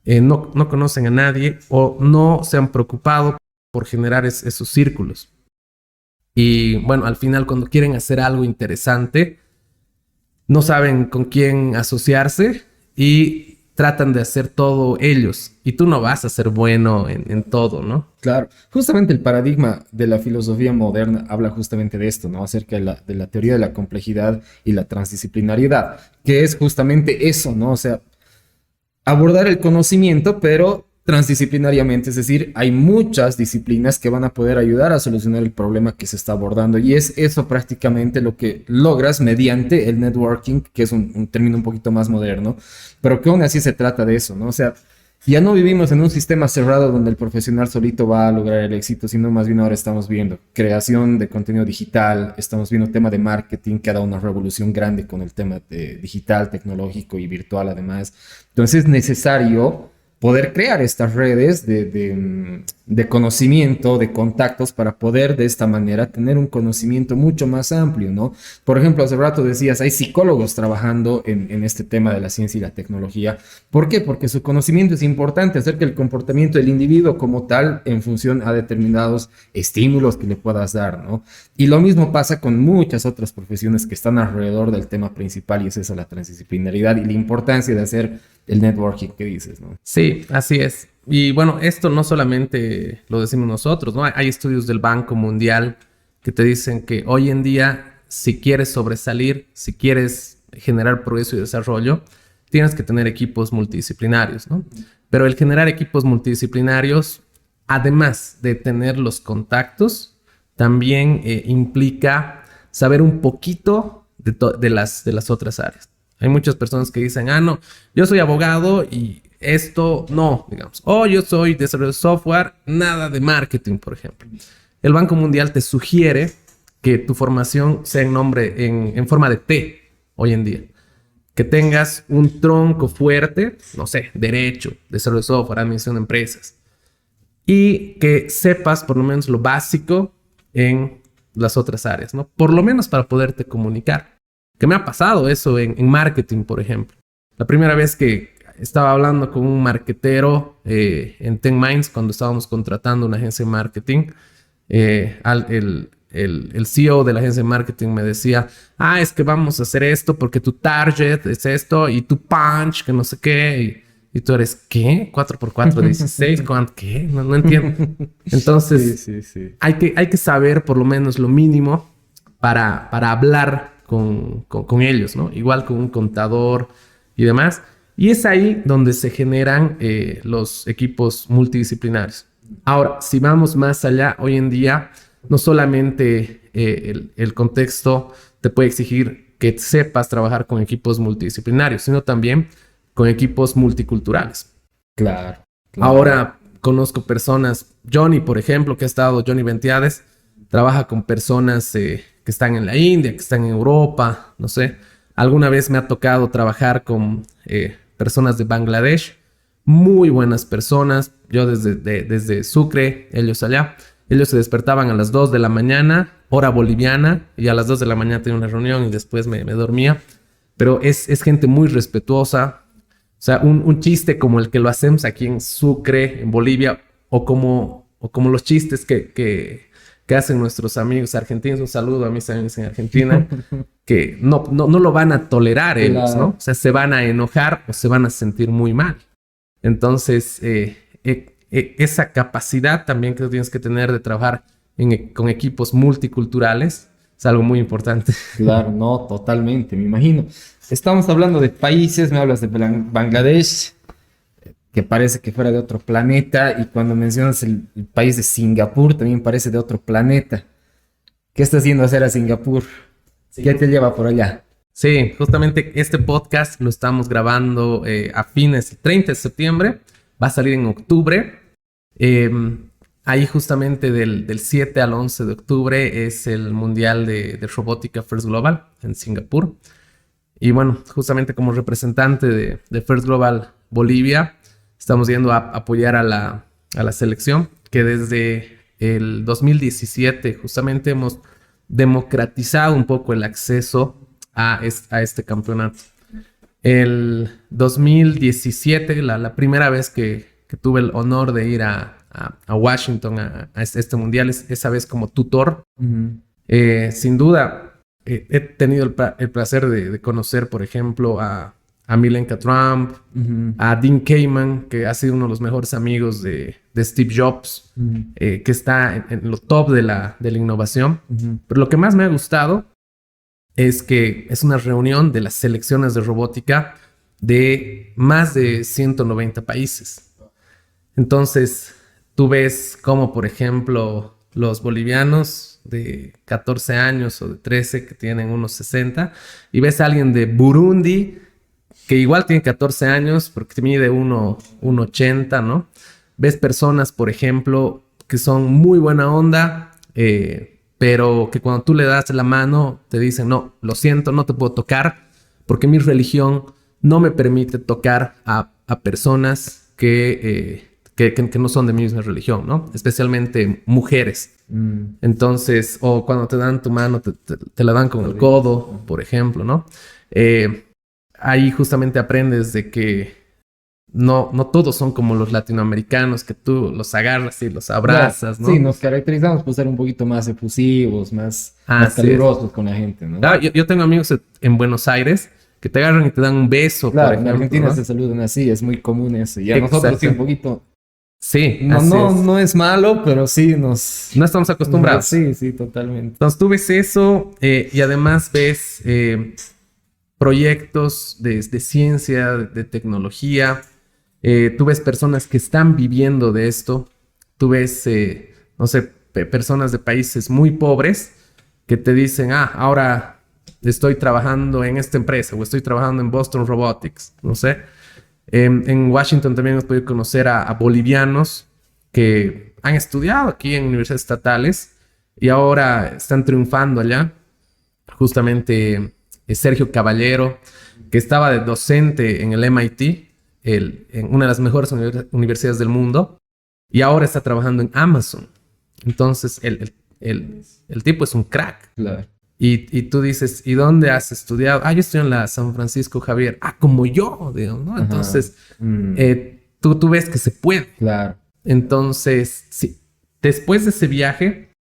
no conocen a nadie o no se han preocupado por generar esos círculos. Y bueno, al final cuando quieren hacer algo interesante, no saben con quién asociarse y tratan de hacer todo ellos y tú no vas a ser bueno en todo, ¿no? Claro, justamente el paradigma de la filosofía moderna habla justamente de esto, ¿no? Acerca de la teoría de la complejidad y la transdisciplinariedad, que es justamente eso, ¿no? O sea, abordar el conocimiento, pero transdisciplinariamente, es decir, hay muchas disciplinas que van a poder ayudar a solucionar el problema que se está abordando y es eso prácticamente lo que logras mediante el networking, que es un término un poquito más moderno, pero que aún así se trata de eso, ¿no? O sea, ya no vivimos en un sistema cerrado donde el profesional solito va a lograr el éxito, sino más bien ahora estamos viendo creación de contenido digital, estamos viendo tema de marketing que ha dado una revolución grande con el tema de digital, tecnológico y virtual además. Entonces es necesario poder crear estas redes de conocimiento, de contactos, para poder de esta manera tener un conocimiento mucho más amplio, ¿no? Por ejemplo, hace rato decías, hay psicólogos trabajando en este tema de la ciencia y la tecnología. ¿Por qué? Porque su conocimiento es importante acerca del comportamiento del individuo como tal en función a determinados estímulos que le puedas dar, ¿no? Y lo mismo pasa con muchas otras profesiones que están alrededor del tema principal y es esa la transdisciplinaridad y la importancia de hacer el networking que dices, ¿no? Sí, así es. Y bueno, esto no solamente lo decimos nosotros, ¿no? Hay estudios del Banco Mundial que te dicen que hoy en día, si quieres sobresalir, si quieres generar progreso y desarrollo, tienes que tener equipos multidisciplinarios, ¿no? Pero el generar equipos multidisciplinarios, además de tener los contactos, también implica saber un poquito de las otras áreas. Hay muchas personas que dicen, no, yo soy abogado y esto no, digamos. O yo soy desarrollador de software, nada de marketing, por ejemplo. El Banco Mundial te sugiere que tu formación sea en forma de T hoy en día. Que tengas un tronco fuerte, no sé, derecho, desarrollo de software, administración de empresas. Y que sepas por lo menos lo básico en las otras áreas, ¿no? Por lo menos para poderte comunicar. Que me ha pasado eso en marketing, por ejemplo. La primera vez que estaba hablando con un marketero en Ten Minds, cuando estábamos contratando una agencia de marketing, el CEO de la agencia de marketing me decía, es que vamos a hacer esto porque tu target es esto y tu punch, que no sé qué. Y tú eres, ¿qué? 4x4, 16, ¿cuánto? ¿Qué? No entiendo. Entonces, sí. Hay que saber por lo menos lo mínimo para hablar con ellos, ¿no? Igual con un contador y demás. Y es ahí donde se generan los equipos multidisciplinarios. Ahora, si vamos más allá, hoy en día, no solamente el contexto te puede exigir que sepas trabajar con equipos multidisciplinarios, sino también con equipos multiculturales. Claro. Ahora conozco personas, Johnny, por ejemplo, Johnny Ventiades, trabaja con personas que están en la India, que están en Europa, no sé. Alguna vez me ha tocado trabajar con personas de Bangladesh, muy buenas personas. Yo desde Sucre, ellos allá. Ellos se despertaban a las 2 de la mañana, hora boliviana, y a las 2 de la mañana tenía una reunión y después me dormía. Pero es gente muy respetuosa. O sea, un chiste como el que lo hacemos aquí en Sucre, en Bolivia, o como los chistes que hacen nuestros amigos argentinos. Un saludo a mis amigos en Argentina, que no lo van a tolerar ellos, ¿no? O sea, se van a enojar o se van a sentir muy mal. Entonces, esa capacidad también que tienes que tener de trabajar con equipos multiculturales es algo muy importante. Claro, no, totalmente, me imagino. Estamos hablando de países, me hablas de Bangladesh, que parece que fuera de otro planeta, y cuando mencionas el país de Singapur, también parece de otro planeta. ¿Qué estás yendo a hacer a Singapur? Sí. ¿Qué te lleva por allá? Sí, justamente este podcast lo estamos grabando a fines del 30 de septiembre. Va a salir en octubre. Ahí justamente del 7 al 11 de octubre es el Mundial de Robótica First Global en Singapur. Y bueno, justamente como representante de First Global Bolivia, estamos yendo a apoyar a la selección, que desde el 2017 justamente hemos democratizado un poco el acceso a este campeonato. El 2017, la primera vez que tuve el honor de ir a Washington a este mundial, esa vez como tutor. Uh-huh. Sin duda, he tenido el placer de conocer, por ejemplo, a a Milenka Trump, a Dean Kamen, que ha sido uno de los mejores amigos de Steve Jobs, que está en lo top de la innovación. Pero lo que más me ha gustado es que es una reunión de las selecciones de robótica de más de 190 países. Entonces, tú ves como, por ejemplo, los bolivianos de 14 años o de 13 que tienen unos 60, y ves a alguien de Burundi que igual tiene 14 años porque mide 1,80, ¿no? Ves personas, por ejemplo, que son muy buena onda, pero que cuando tú le das la mano te dicen, no, lo siento, no te puedo tocar porque mi religión no me permite tocar a personas que no son de mi misma religión, ¿no? Especialmente mujeres. Entonces, o cuando te dan tu mano, te la dan con el codo, por ejemplo, ¿no? Ahí justamente aprendes de que no todos son como los latinoamericanos, que tú los agarras y los abrazas, ¿no? Sí, nos caracterizamos por ser un poquito más efusivos, más calurosos con la gente, ¿no? Claro, yo tengo amigos en Buenos Aires que te agarran y te dan un beso, claro, por ejemplo, en Argentina, ¿no?, se saludan así, es muy común eso. Y a nosotros sí un poquito... Sí, no es malo, pero sí nos... No estamos acostumbrados. Sí, totalmente. Entonces tú ves eso y además ves proyectos de ciencia, de tecnología. Tú ves personas que están viviendo de esto. Tú ves, no sé, personas de países muy pobres que te dicen, ahora estoy trabajando en esta empresa o estoy trabajando en Boston Robotics, no sé. En Washington también hemos podido conocer a bolivianos que han estudiado aquí en universidades estatales y ahora están triunfando allá. Justamente Sergio Caballero, que estaba de docente en el MIT, en una de las mejores universidades del mundo, y ahora está trabajando en Amazon. Entonces, el tipo es un crack. Claro. Y tú dices, ¿y dónde has estudiado? Yo estoy en la San Francisco Javier. Como yo, digo, ¿no? Entonces, tú ves que se puede. Claro. Entonces, sí, después de ese viaje,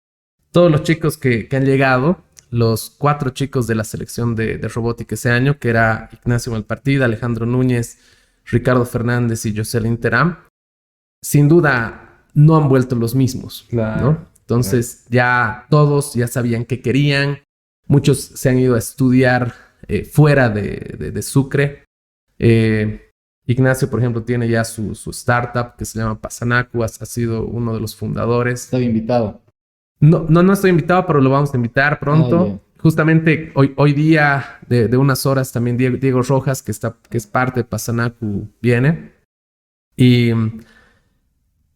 todos los chicos que han llegado, los 4 chicos de la selección de robótica ese año, que era Ignacio Malpartida, Alejandro Núñez, Ricardo Fernández y Jocelyn Terán, sin duda no han vuelto los mismos, claro, ¿no? Entonces ya todos ya sabían qué querían. Muchos se han ido a estudiar fuera de Sucre. Ignacio, por ejemplo, tiene ya su startup que se llama Pasanacu. Ha sido uno de los fundadores. Estaba invitado. No estoy invitado, pero lo vamos a invitar pronto. Justamente hoy día, de unas horas, también Diego Rojas, que es parte de Pasanacu, viene. Y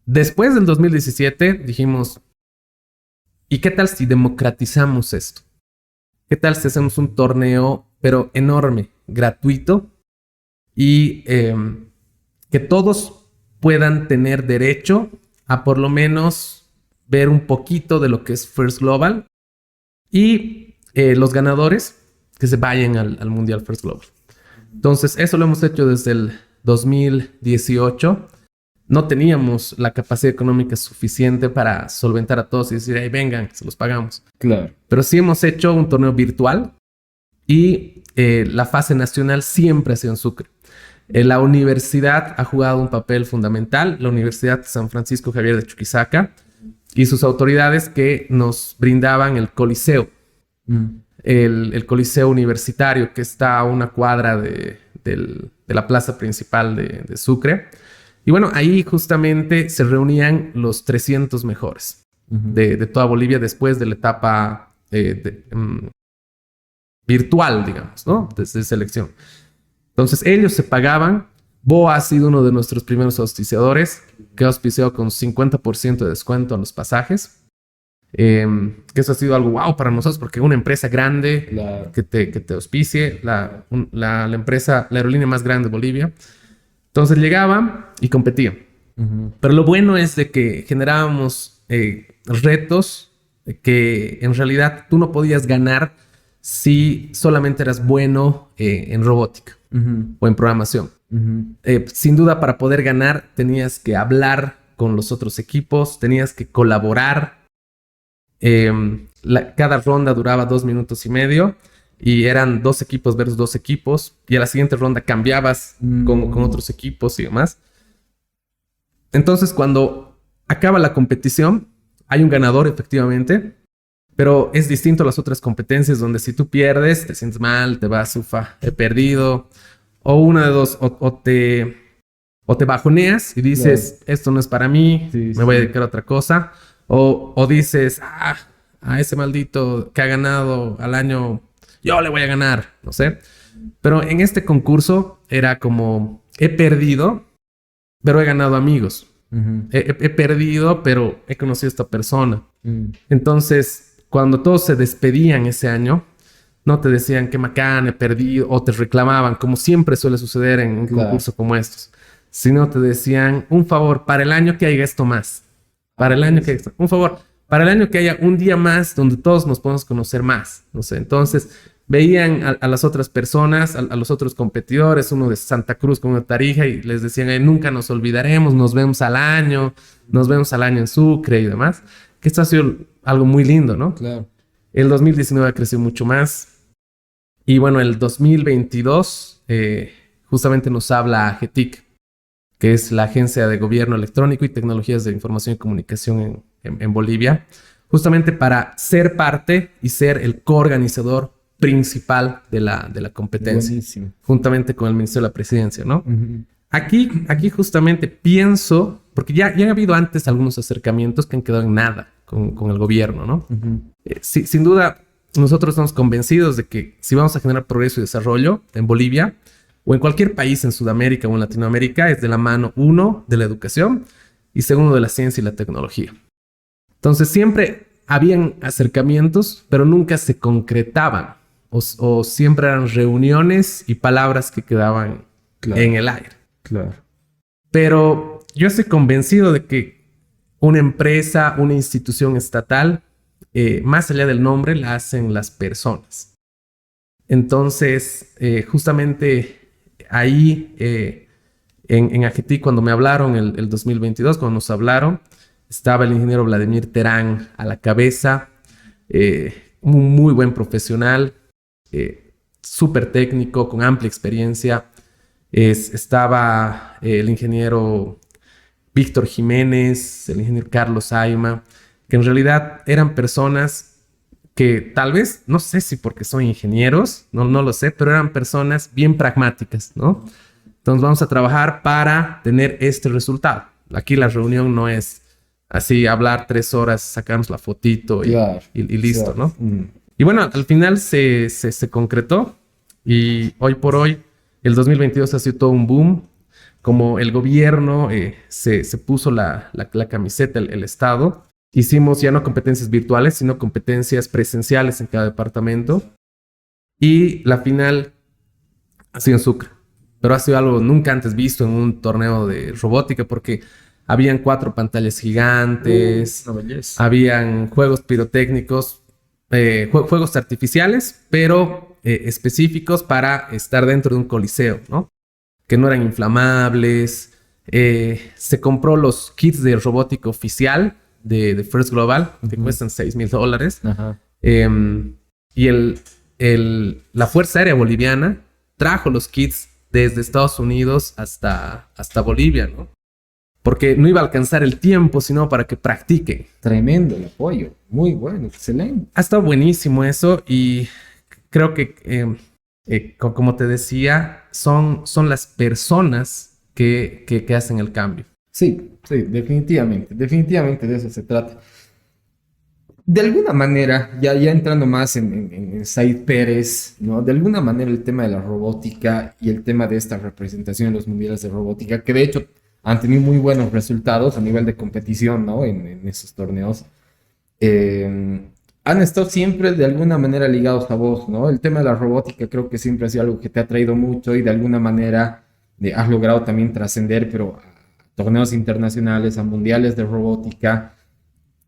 después del 2017 dijimos, ¿y qué tal si democratizamos esto? ¿Qué tal si hacemos un torneo, pero enorme, gratuito, y que todos puedan tener derecho a por lo menos ver un poquito de lo que es First Global, y los ganadores que se vayan al Mundial First Global? Entonces, eso lo hemos hecho desde el 2018. No teníamos la capacidad económica suficiente para solventar a todos y decir, hey, vengan, se los pagamos. Claro. Pero sí hemos hecho un torneo virtual y la fase nacional siempre ha sido en Sucre. La universidad ha jugado un papel fundamental, la Universidad San Francisco Javier de Chuquisaca y sus autoridades que nos brindaban el Coliseo. El Coliseo Universitario, que está a una cuadra de la plaza principal de Sucre. Y bueno, ahí justamente se reunían los 300 mejores de toda Bolivia después de la etapa virtual, digamos, ¿no? De selección. Entonces, ellos se pagaban. BOA ha sido uno de nuestros primeros auspiciadores, que ha auspiciado con 50% de descuento en los pasajes. Que eso ha sido algo wow para nosotros, porque una empresa grande, claro, que te auspicie, la empresa, la aerolínea más grande de Bolivia. Entonces llegaban y competían. Pero lo bueno es de que generábamos retos que en realidad tú no podías ganar si solamente eras bueno en robótica o en programación. Sin duda, para poder ganar tenías que hablar con los otros equipos, tenías que colaborar. Cada ronda duraba 2 minutos y medio y eran 2 equipos versus 2 equipos, y a la siguiente ronda cambiabas con otros equipos y demás. Entonces, cuando acaba la competición, hay un ganador efectivamente, pero es distinto a las otras competencias donde si tú pierdes, te sientes mal, te vas, ufa, he perdido, o una de dos, o te bajoneas y dices, esto no es para mí, me voy a dedicar a otra cosa, o dices, a ese maldito que ha ganado al año, yo le voy a ganar, no sé. Pero en este concurso era como, he perdido, pero he ganado amigos. He perdido, pero he conocido a esta persona. Entonces, cuando todos se despedían ese año, no te decían qué macán, he perdido, o te reclamaban, como siempre suele suceder en un concurso como estos, sino te decían, un favor, para el año que haya esto más. Para el año que haya esto. Un favor, para el año que haya un día más donde todos nos podamos conocer más. No sé, entonces veían a las otras personas, a los otros competidores, uno de Santa Cruz con una Tarija, y les decían, nunca nos olvidaremos, nos vemos al año en Sucre y demás. Que esto ha sido algo muy lindo, ¿no? Claro. El 2019 creció mucho más. Y bueno, el 2022 justamente nos habla AGETIC, que es la Agencia de Gobierno Electrónico y Tecnologías de Información y Comunicación en Bolivia, justamente para ser parte y ser el coorganizador principal de la competencia. Buenísimo. Juntamente con el Ministerio de la Presidencia, ¿no? Aquí justamente pienso, porque ya ha habido antes algunos acercamientos que han quedado en nada con el gobierno, ¿no? Sin duda, nosotros estamos convencidos de que si vamos a generar progreso y desarrollo en Bolivia o en cualquier país en Sudamérica o en Latinoamérica, es de la mano, 1, de la educación y 2, de la ciencia y la tecnología. Entonces siempre habían acercamientos, pero nunca se concretaban o siempre eran reuniones y palabras que quedaban en el aire. Claro. Pero yo estoy convencido de que una empresa, una institución estatal, más allá del nombre, la hacen las personas. Entonces, justamente ahí en AGETIC, cuando me hablaron el 2022, cuando nos hablaron, estaba el ingeniero Vladimir Terán a la cabeza, un muy buen profesional, súper técnico, con amplia experiencia. Estaba el ingeniero Víctor Jiménez, el ingeniero Carlos Aima, que en realidad eran personas que tal vez, no sé si porque son ingenieros, no lo sé, pero eran personas bien pragmáticas, ¿no? Entonces vamos a trabajar para tener este resultado. Aquí la reunión no es así, hablar 3 horas, sacarnos la fotito y listo, ¿no? Y bueno, al final se concretó y hoy por hoy el 2022 ha sido todo un boom. Como el gobierno se puso la camiseta, el Estado, hicimos ya no competencias virtuales, sino competencias presenciales en cada departamento. Y la final ha sido en Sucre. Pero ha sido algo nunca antes visto en un torneo de robótica, porque habían 4 pantallas gigantes, habían juegos pirotécnicos, juegos artificiales, pero específicos para estar dentro de un coliseo, ¿no? Que no eran inflamables. Se compró los kits de robótica oficial de First Global, que cuestan $6,000. Y la Fuerza Aérea Boliviana trajo los kits desde Estados Unidos hasta Bolivia, ¿no? Porque no iba a alcanzar el tiempo, sino para que practiquen. Tremendo el apoyo. Muy bueno, excelente. Ha estado buenísimo eso y creo que, como te decía, son las personas que hacen el cambio. Sí, definitivamente. Definitivamente de eso se trata. De alguna manera, ya entrando más en Said Pérez, ¿no? De alguna manera el tema de la robótica y el tema de esta representación en los mundiales de robótica, que de hecho han tenido muy buenos resultados a nivel de competición, ¿no? En esos torneos. Han estado siempre de alguna manera ligados a vos, ¿no? El tema de la robótica creo que siempre ha sido algo que te ha traído mucho y de alguna manera has logrado también trascender, pero a torneos internacionales, a mundiales de robótica.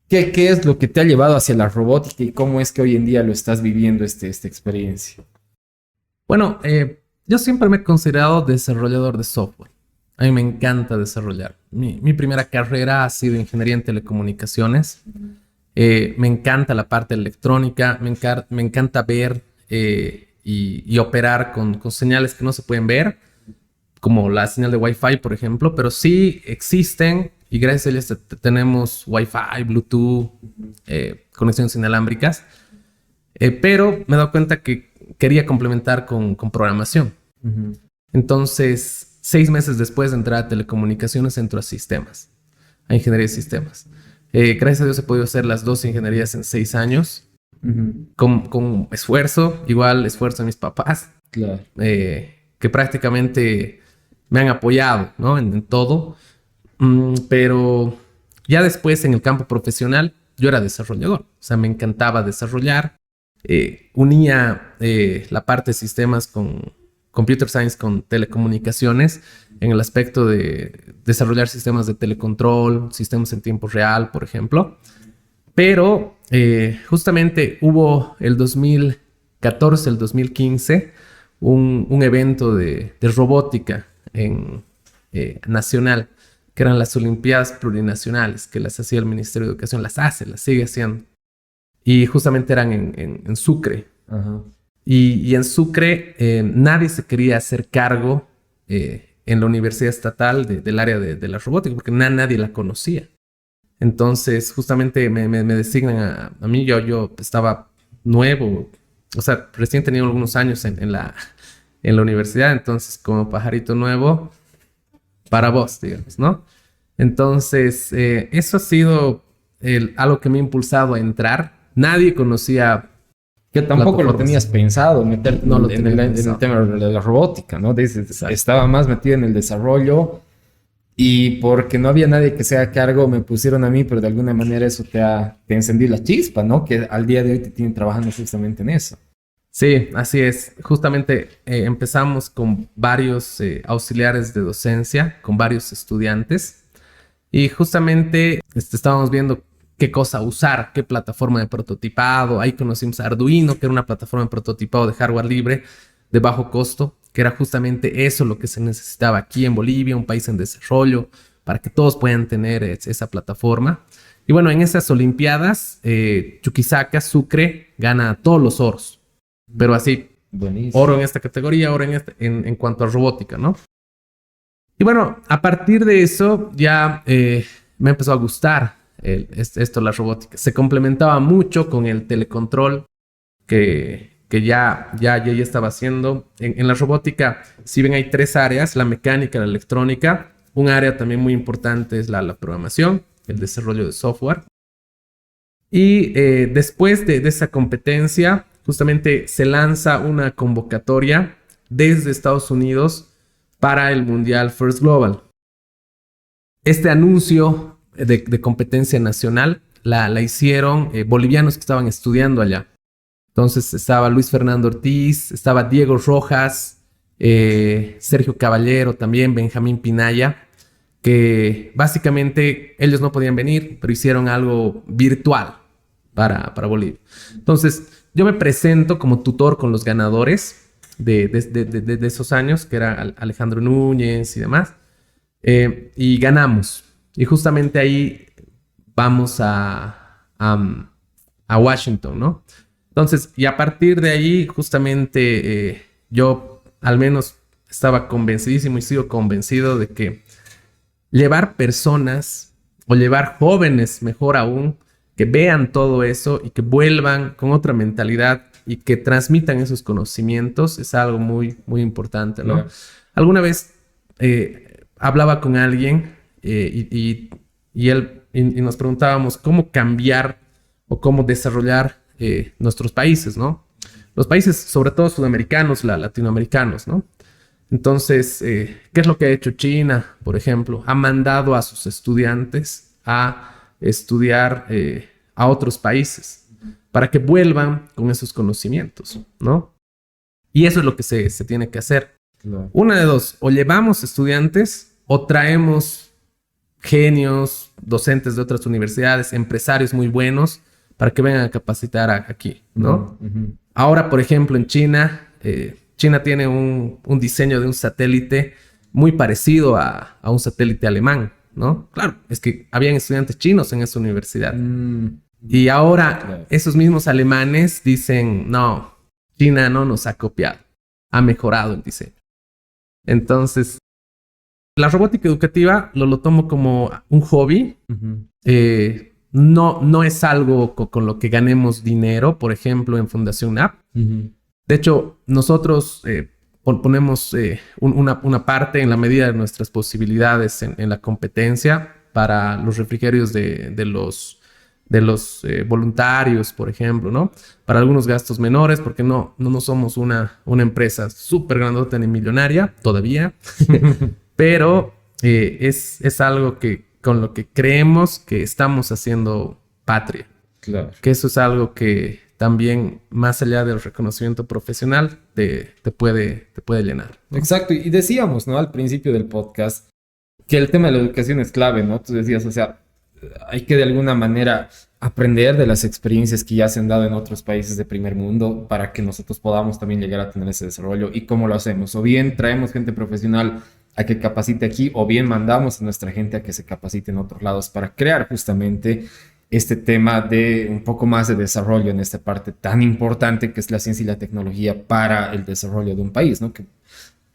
¿Qué es lo que te ha llevado hacia la robótica y cómo es que hoy en día lo estás viviendo esta experiencia? Bueno, yo siempre me he considerado desarrollador de software. A mí me encanta desarrollar. Mi primera carrera ha sido ingeniería en telecomunicaciones. Me encanta la parte electrónica. Me encanta ver y operar con señales que no se pueden ver, como la señal de Wi-Fi, por ejemplo, pero sí existen y gracias a ellas tenemos Wi-Fi, Bluetooth, conexiones inalámbricas, pero me he dado cuenta que quería complementar con programación. Ujú. Entonces, 6 meses después de entrar a telecomunicaciones, entro a sistemas, a ingeniería de sistemas. Gracias a Dios he podido hacer las 2 ingenierías en 6 años, Ujú. con esfuerzo, igual esfuerzo de mis papás, Claro. que prácticamente me han apoyado, ¿no? En todo. Pero ya después en el campo profesional yo era desarrollador, o sea, me encantaba desarrollar. Unía la parte de sistemas con computer science con telecomunicaciones en el aspecto de desarrollar sistemas de telecontrol, sistemas en tiempo real, por ejemplo. Pero justamente hubo el 2014, el 2015, un evento de robótica nacional, que eran las Olimpiadas Plurinacionales, que las hacía el Ministerio de Educación, las sigue haciendo. Y justamente eran en Sucre. Ajá. Y en Sucre nadie se quería hacer cargo en la Universidad Estatal del área de la robótica, porque nadie la conocía. Entonces, justamente me designan a mí, yo estaba nuevo, o sea, recién tenía algunos años en la universidad, entonces como pajarito nuevo, para vos, digamos, ¿no? Entonces, eso ha sido algo que me ha impulsado a entrar. Nadie conocía Que tampoco lo plataformas. tenías pensado meterte No lo en tenía el pensado. tema de la robótica, ¿no? Dices, Exacto. estaba más metido en el desarrollo y porque no había nadie que se haga cargo, me pusieron a mí, pero de alguna manera eso te encendió la chispa, ¿no? Que al día de hoy te tienen trabajando justamente en eso. Sí, así es. Justamente empezamos con varios auxiliares de docencia, con varios estudiantes, y justamente estábamos viendo qué cosa usar, qué plataforma de prototipado. Ahí conocimos Arduino, que era una plataforma de prototipado de hardware libre de bajo costo, que era justamente eso lo que se necesitaba aquí en Bolivia, un país en desarrollo, para que todos puedan tener esa plataforma. Y bueno, en esas Olimpiadas, Chuquisaca, Sucre, gana todos los oros. Pero así, Buenísimo. oro en esta categoría, oro en cuanto a robótica, ¿no? Y bueno, a partir de eso ya me empezó a gustar esto, la robótica. Se complementaba mucho con el telecontrol que ya estaba haciendo. En la robótica, si bien hay 3 áreas, la mecánica, la electrónica, un área también muy importante es la programación, el desarrollo de software. Y después de esa competencia, justamente se lanza una convocatoria desde Estados Unidos para el Mundial First Global. Este anuncio de competencia nacional la hicieron bolivianos que estaban estudiando allá. Entonces estaba Luis Fernando Ortiz, estaba Diego Rojas, Sergio Caballero también, Benjamín Pinaya, que básicamente ellos no podían venir, pero hicieron algo virtual para Bolivia. Entonces, yo me presento como tutor con los ganadores de esos años, que era Alejandro Núñez y demás, y ganamos. Y justamente ahí vamos a Washington, ¿no? Entonces, y a partir de ahí, justamente yo al menos estaba convencidísimo y sigo convencido de que llevar personas o llevar jóvenes, mejor aún, que vean todo eso y que vuelvan con otra mentalidad y que transmitan esos conocimientos es algo muy, muy importante, ¿no? Claro. Alguna vez hablaba con alguien y él y nos preguntábamos cómo cambiar o cómo desarrollar nuestros países, ¿no? Los países, sobre todo sudamericanos, latinoamericanos, ¿no? Entonces, ¿qué es lo que ha hecho China, por ejemplo? Ha mandado a sus estudiantes a estudiar a otros países para que vuelvan con esos conocimientos, ¿no? Y eso es lo que se tiene que hacer. Claro. Una de dos, o llevamos estudiantes o traemos genios, docentes de otras universidades, empresarios muy buenos para que vengan a capacitar aquí, ¿no? Ujú. Ahora, por ejemplo, en China, China tiene un diseño de un satélite muy parecido a un satélite alemán, ¿no? Claro, es que habían estudiantes chinos en esa universidad. Mm. Y ahora Claro. esos mismos alemanes dicen, no, China no nos ha copiado, ha mejorado el diseño. Entonces, la robótica educativa lo tomo como un hobby. No es algo con lo que ganemos dinero, por ejemplo, en Fundación NAP. De hecho, nosotros ponemos una parte en la medida de nuestras posibilidades en la competencia para los refrigerios de los voluntarios, por ejemplo, ¿no? Para algunos gastos menores, porque no somos una empresa súper grandota ni millonaria todavía, pero es algo con lo que creemos que estamos haciendo patria. Claro. Que eso es algo que también, más allá del reconocimiento profesional, te puede llenar, ¿no? Exacto. Y decíamos, ¿no? Al principio del podcast que el tema de la educación es clave, ¿no? Tú decías, o sea, hay que de alguna manera aprender de las experiencias que ya se han dado en otros países de primer mundo para que nosotros podamos también llegar a tener ese desarrollo. ¿Y cómo lo hacemos? O bien traemos gente profesional a que capacite aquí, o bien mandamos a nuestra gente a que se capacite en otros lados para crear justamente este tema de un poco más de desarrollo en esta parte tan importante que es la ciencia y la tecnología para el desarrollo de un país, ¿no? Que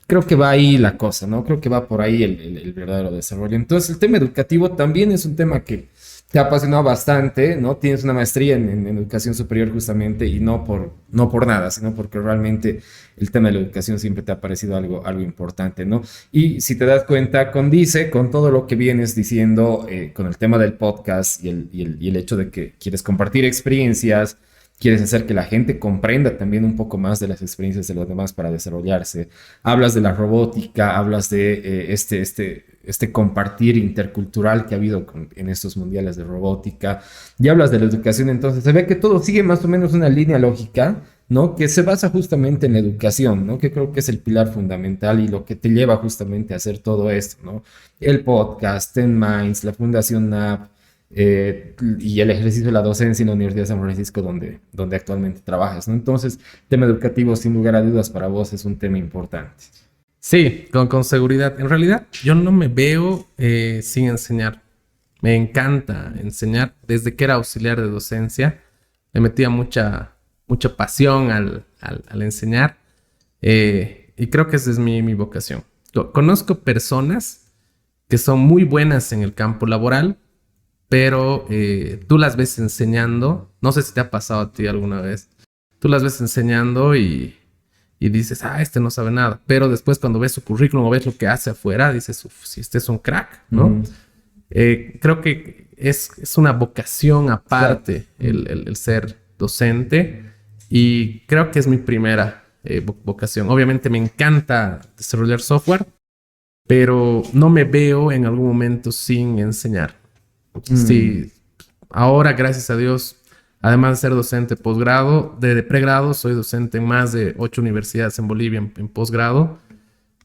creo que va ahí la cosa, ¿no? Creo que va por ahí el verdadero desarrollo. Entonces, el tema educativo también es un tema que te ha apasionado bastante, ¿no? Tienes una maestría en educación superior justamente, y no por nada, sino porque realmente el tema de la educación siempre te ha parecido algo importante, ¿no? Y si te das cuenta, con todo lo que vienes diciendo, con el tema del podcast y el hecho de que quieres compartir experiencias, quieres hacer que la gente comprenda también un poco más de las experiencias de los demás para desarrollarse. Hablas de la robótica, hablas de este compartir intercultural que ha habido en estos mundiales de robótica, y hablas de la educación. Entonces se ve que todo sigue más o menos una línea lógica, ¿no? Que se basa justamente en la educación, ¿no? Que creo que es el pilar fundamental y lo que te lleva justamente a hacer todo esto, ¿no? El podcast, Ten Minds, la Fundación NAP, y el ejercicio de la docencia en la Universidad de San Francisco, donde actualmente trabajas, ¿no? Entonces, tema educativo, sin lugar a dudas, para vos es un tema importante. Sí, con seguridad. En realidad, yo no me veo sin enseñar. Me encanta enseñar. Desde que era auxiliar de docencia, le metía mucha pasión al enseñar. Y creo que esa es mi vocación. Conozco personas que son muy buenas en el campo laboral, pero tú las ves enseñando. No sé si te ha pasado a ti alguna vez. Tú las ves enseñando y dices, este no sabe nada. Pero después, cuando ves su currículum o ves lo que hace afuera, dices, si este es un crack, ¿no? Creo que es una vocación aparte, claro, el ser docente, y creo que es mi primera vocación. Obviamente me encanta desarrollar software, pero no me veo en algún momento sin enseñar. Sí, ahora, gracias a Dios, además de ser docente posgrado, de pregrado, soy docente en más de 8 universidades en Bolivia en posgrado.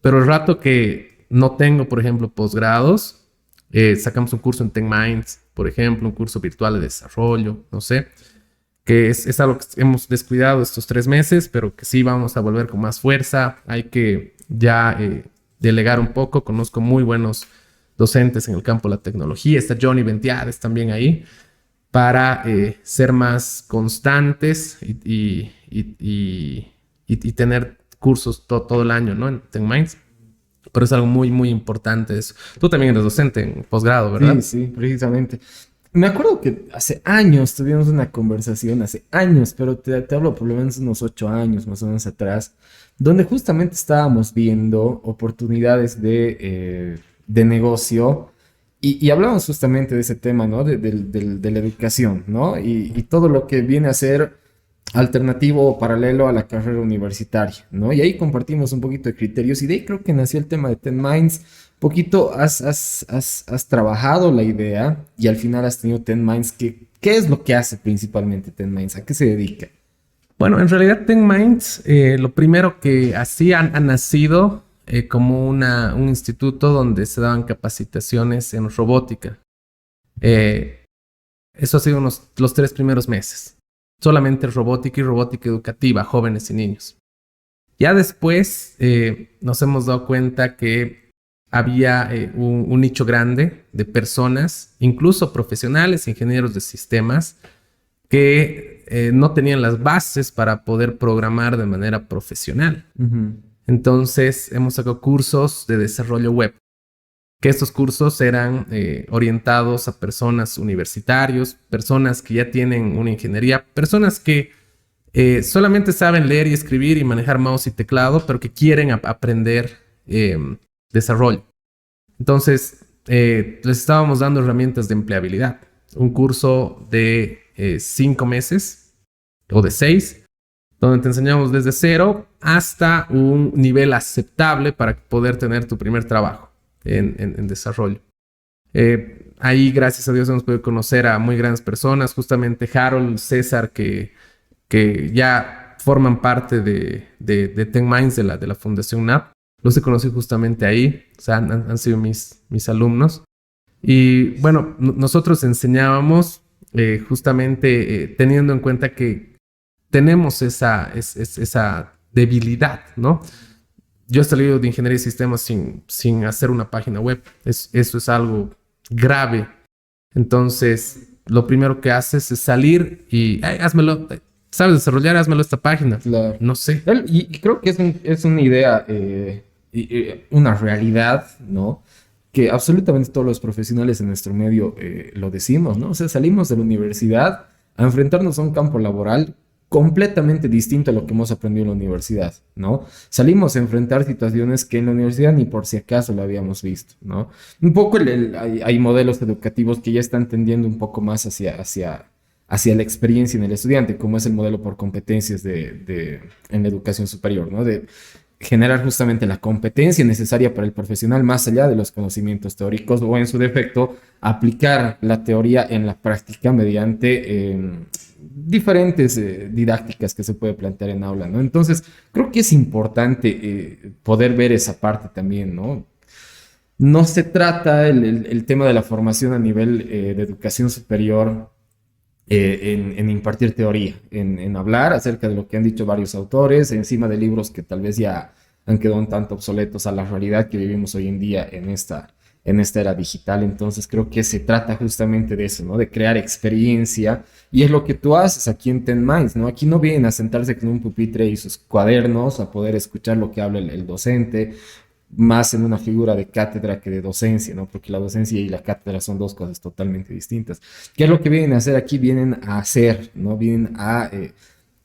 Pero el rato que no tengo, por ejemplo, posgrados, sacamos un curso en Ten Minds, por ejemplo, un curso virtual de desarrollo, no sé, que es algo que hemos descuidado estos 3 meses, pero que sí vamos a volver con más fuerza. Hay que ya delegar un poco. Conozco muy buenos docentes en el campo de la tecnología. Está Johnny Ventiades también ahí, para ser más constantes y tener cursos todo el año, ¿no? En Ten Minds. Pero es algo muy, muy importante eso. Tú también eres docente en posgrado, ¿verdad? Sí, precisamente. Me acuerdo que hace años tuvimos una conversación, hace años, pero te hablo por lo menos unos 8 años más o menos atrás, donde justamente estábamos viendo oportunidades de negocio, y hablábamos justamente de ese tema, ¿no? De la educación, ¿no? Y todo lo que viene a ser alternativo o paralelo a la carrera universitaria, ¿no? Y ahí compartimos un poquito de criterios, y de ahí creo que nació el tema de Ten Minds. Poquito has trabajado la idea y al final has tenido Ten Minds. ¿Qué es lo que hace principalmente Ten Minds? ¿A qué se dedica? Bueno, en realidad Ten Minds, lo primero que así ha nacido como un instituto donde se daban capacitaciones en robótica. Eso ha sido los 3 primeros meses. Solamente robótica y robótica educativa, jóvenes y niños. Ya después nos hemos dado cuenta que había un nicho grande de personas, incluso profesionales, ingenieros de sistemas, que no tenían las bases para poder programar de manera profesional. Entonces hemos sacado cursos de desarrollo web, que estos cursos eran orientados a personas universitarios, personas que ya tienen una ingeniería, personas que solamente saben leer y escribir y manejar mouse y teclado, pero que quieren aprender desarrollo. Entonces, les estábamos dando herramientas de empleabilidad. Un curso de 5 meses o de 6, donde te enseñamos desde cero hasta un nivel aceptable para poder tener tu primer trabajo en desarrollo. Ahí, gracias a Dios, hemos podido conocer a muy grandes personas, justamente Harold, César, que ya forman parte de Ten Minds, de la Fundación NAP. Los he conocido justamente ahí, o sea, han sido mis alumnos. Y bueno, nosotros enseñábamos justamente teniendo en cuenta que tenemos esa debilidad, ¿no? Yo he salido de ingeniería de sistemas sin hacer una página web. Eso es algo grave. Entonces, lo primero que haces es salir y házmelo. ¿Sabes desarrollar? Házmelo esta página. Claro. No sé. Y creo que es una idea, una realidad, ¿no? Que absolutamente todos los profesionales en nuestro medio lo decimos, ¿no? O sea, salimos de la universidad a enfrentarnos a un campo laboral completamente distinto a lo que hemos aprendido en la universidad, ¿no? Salimos a enfrentar situaciones que en la universidad ni por si acaso lo habíamos visto, ¿no? Un poco hay modelos educativos que ya están tendiendo un poco más hacia la experiencia en el estudiante, como es el modelo por competencias en la educación superior, ¿no? De generar justamente la competencia necesaria para el profesional más allá de los conocimientos teóricos o, en su defecto, aplicar la teoría en la práctica mediante diferentes didácticas que se puede plantear en aula, ¿no? Entonces, creo que es importante poder ver esa parte también, ¿no? No se trata el tema de la formación a nivel de educación superior en impartir teoría, en hablar acerca de lo que han dicho varios autores, encima de libros que tal vez ya han quedado un tanto obsoletos a la realidad que vivimos hoy en día en esta era digital. Entonces creo que se trata justamente de eso, ¿no? De crear experiencia, y es lo que tú haces aquí en Ten Minds, ¿no? Aquí no vienen a sentarse con un pupitre y sus cuadernos a poder escuchar lo que habla el docente, más en una figura de cátedra que de docencia, ¿no? Porque la docencia y la cátedra son dos cosas totalmente distintas. ¿Qué es lo que vienen a hacer aquí? Vienen a hacer, ¿no? Vienen a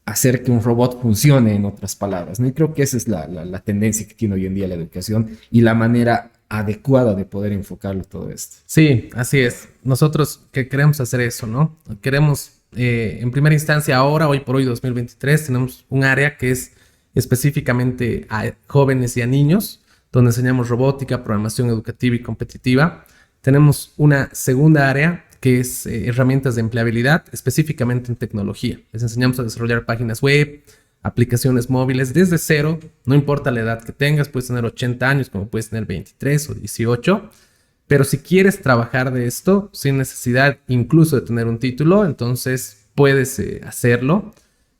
hacer que un robot funcione, en otras palabras, ¿no? Y creo que esa es la tendencia que tiene hoy en día la educación y la manera adecuada de poder enfocarlo todo esto. Sí, así es. Nosotros que queremos hacer eso, ¿no? Queremos, en primera instancia, ahora, hoy por hoy, 2023, tenemos un área que es específicamente a jóvenes y a niños, donde enseñamos robótica, programación educativa y competitiva. Tenemos una segunda área que es herramientas de empleabilidad, específicamente en tecnología. Les enseñamos a desarrollar páginas web, aplicaciones móviles desde cero, no importa la edad que tengas, puedes tener 80 años como puedes tener 23 o 18, pero si quieres trabajar de esto sin necesidad incluso de tener un título, entonces puedes hacerlo.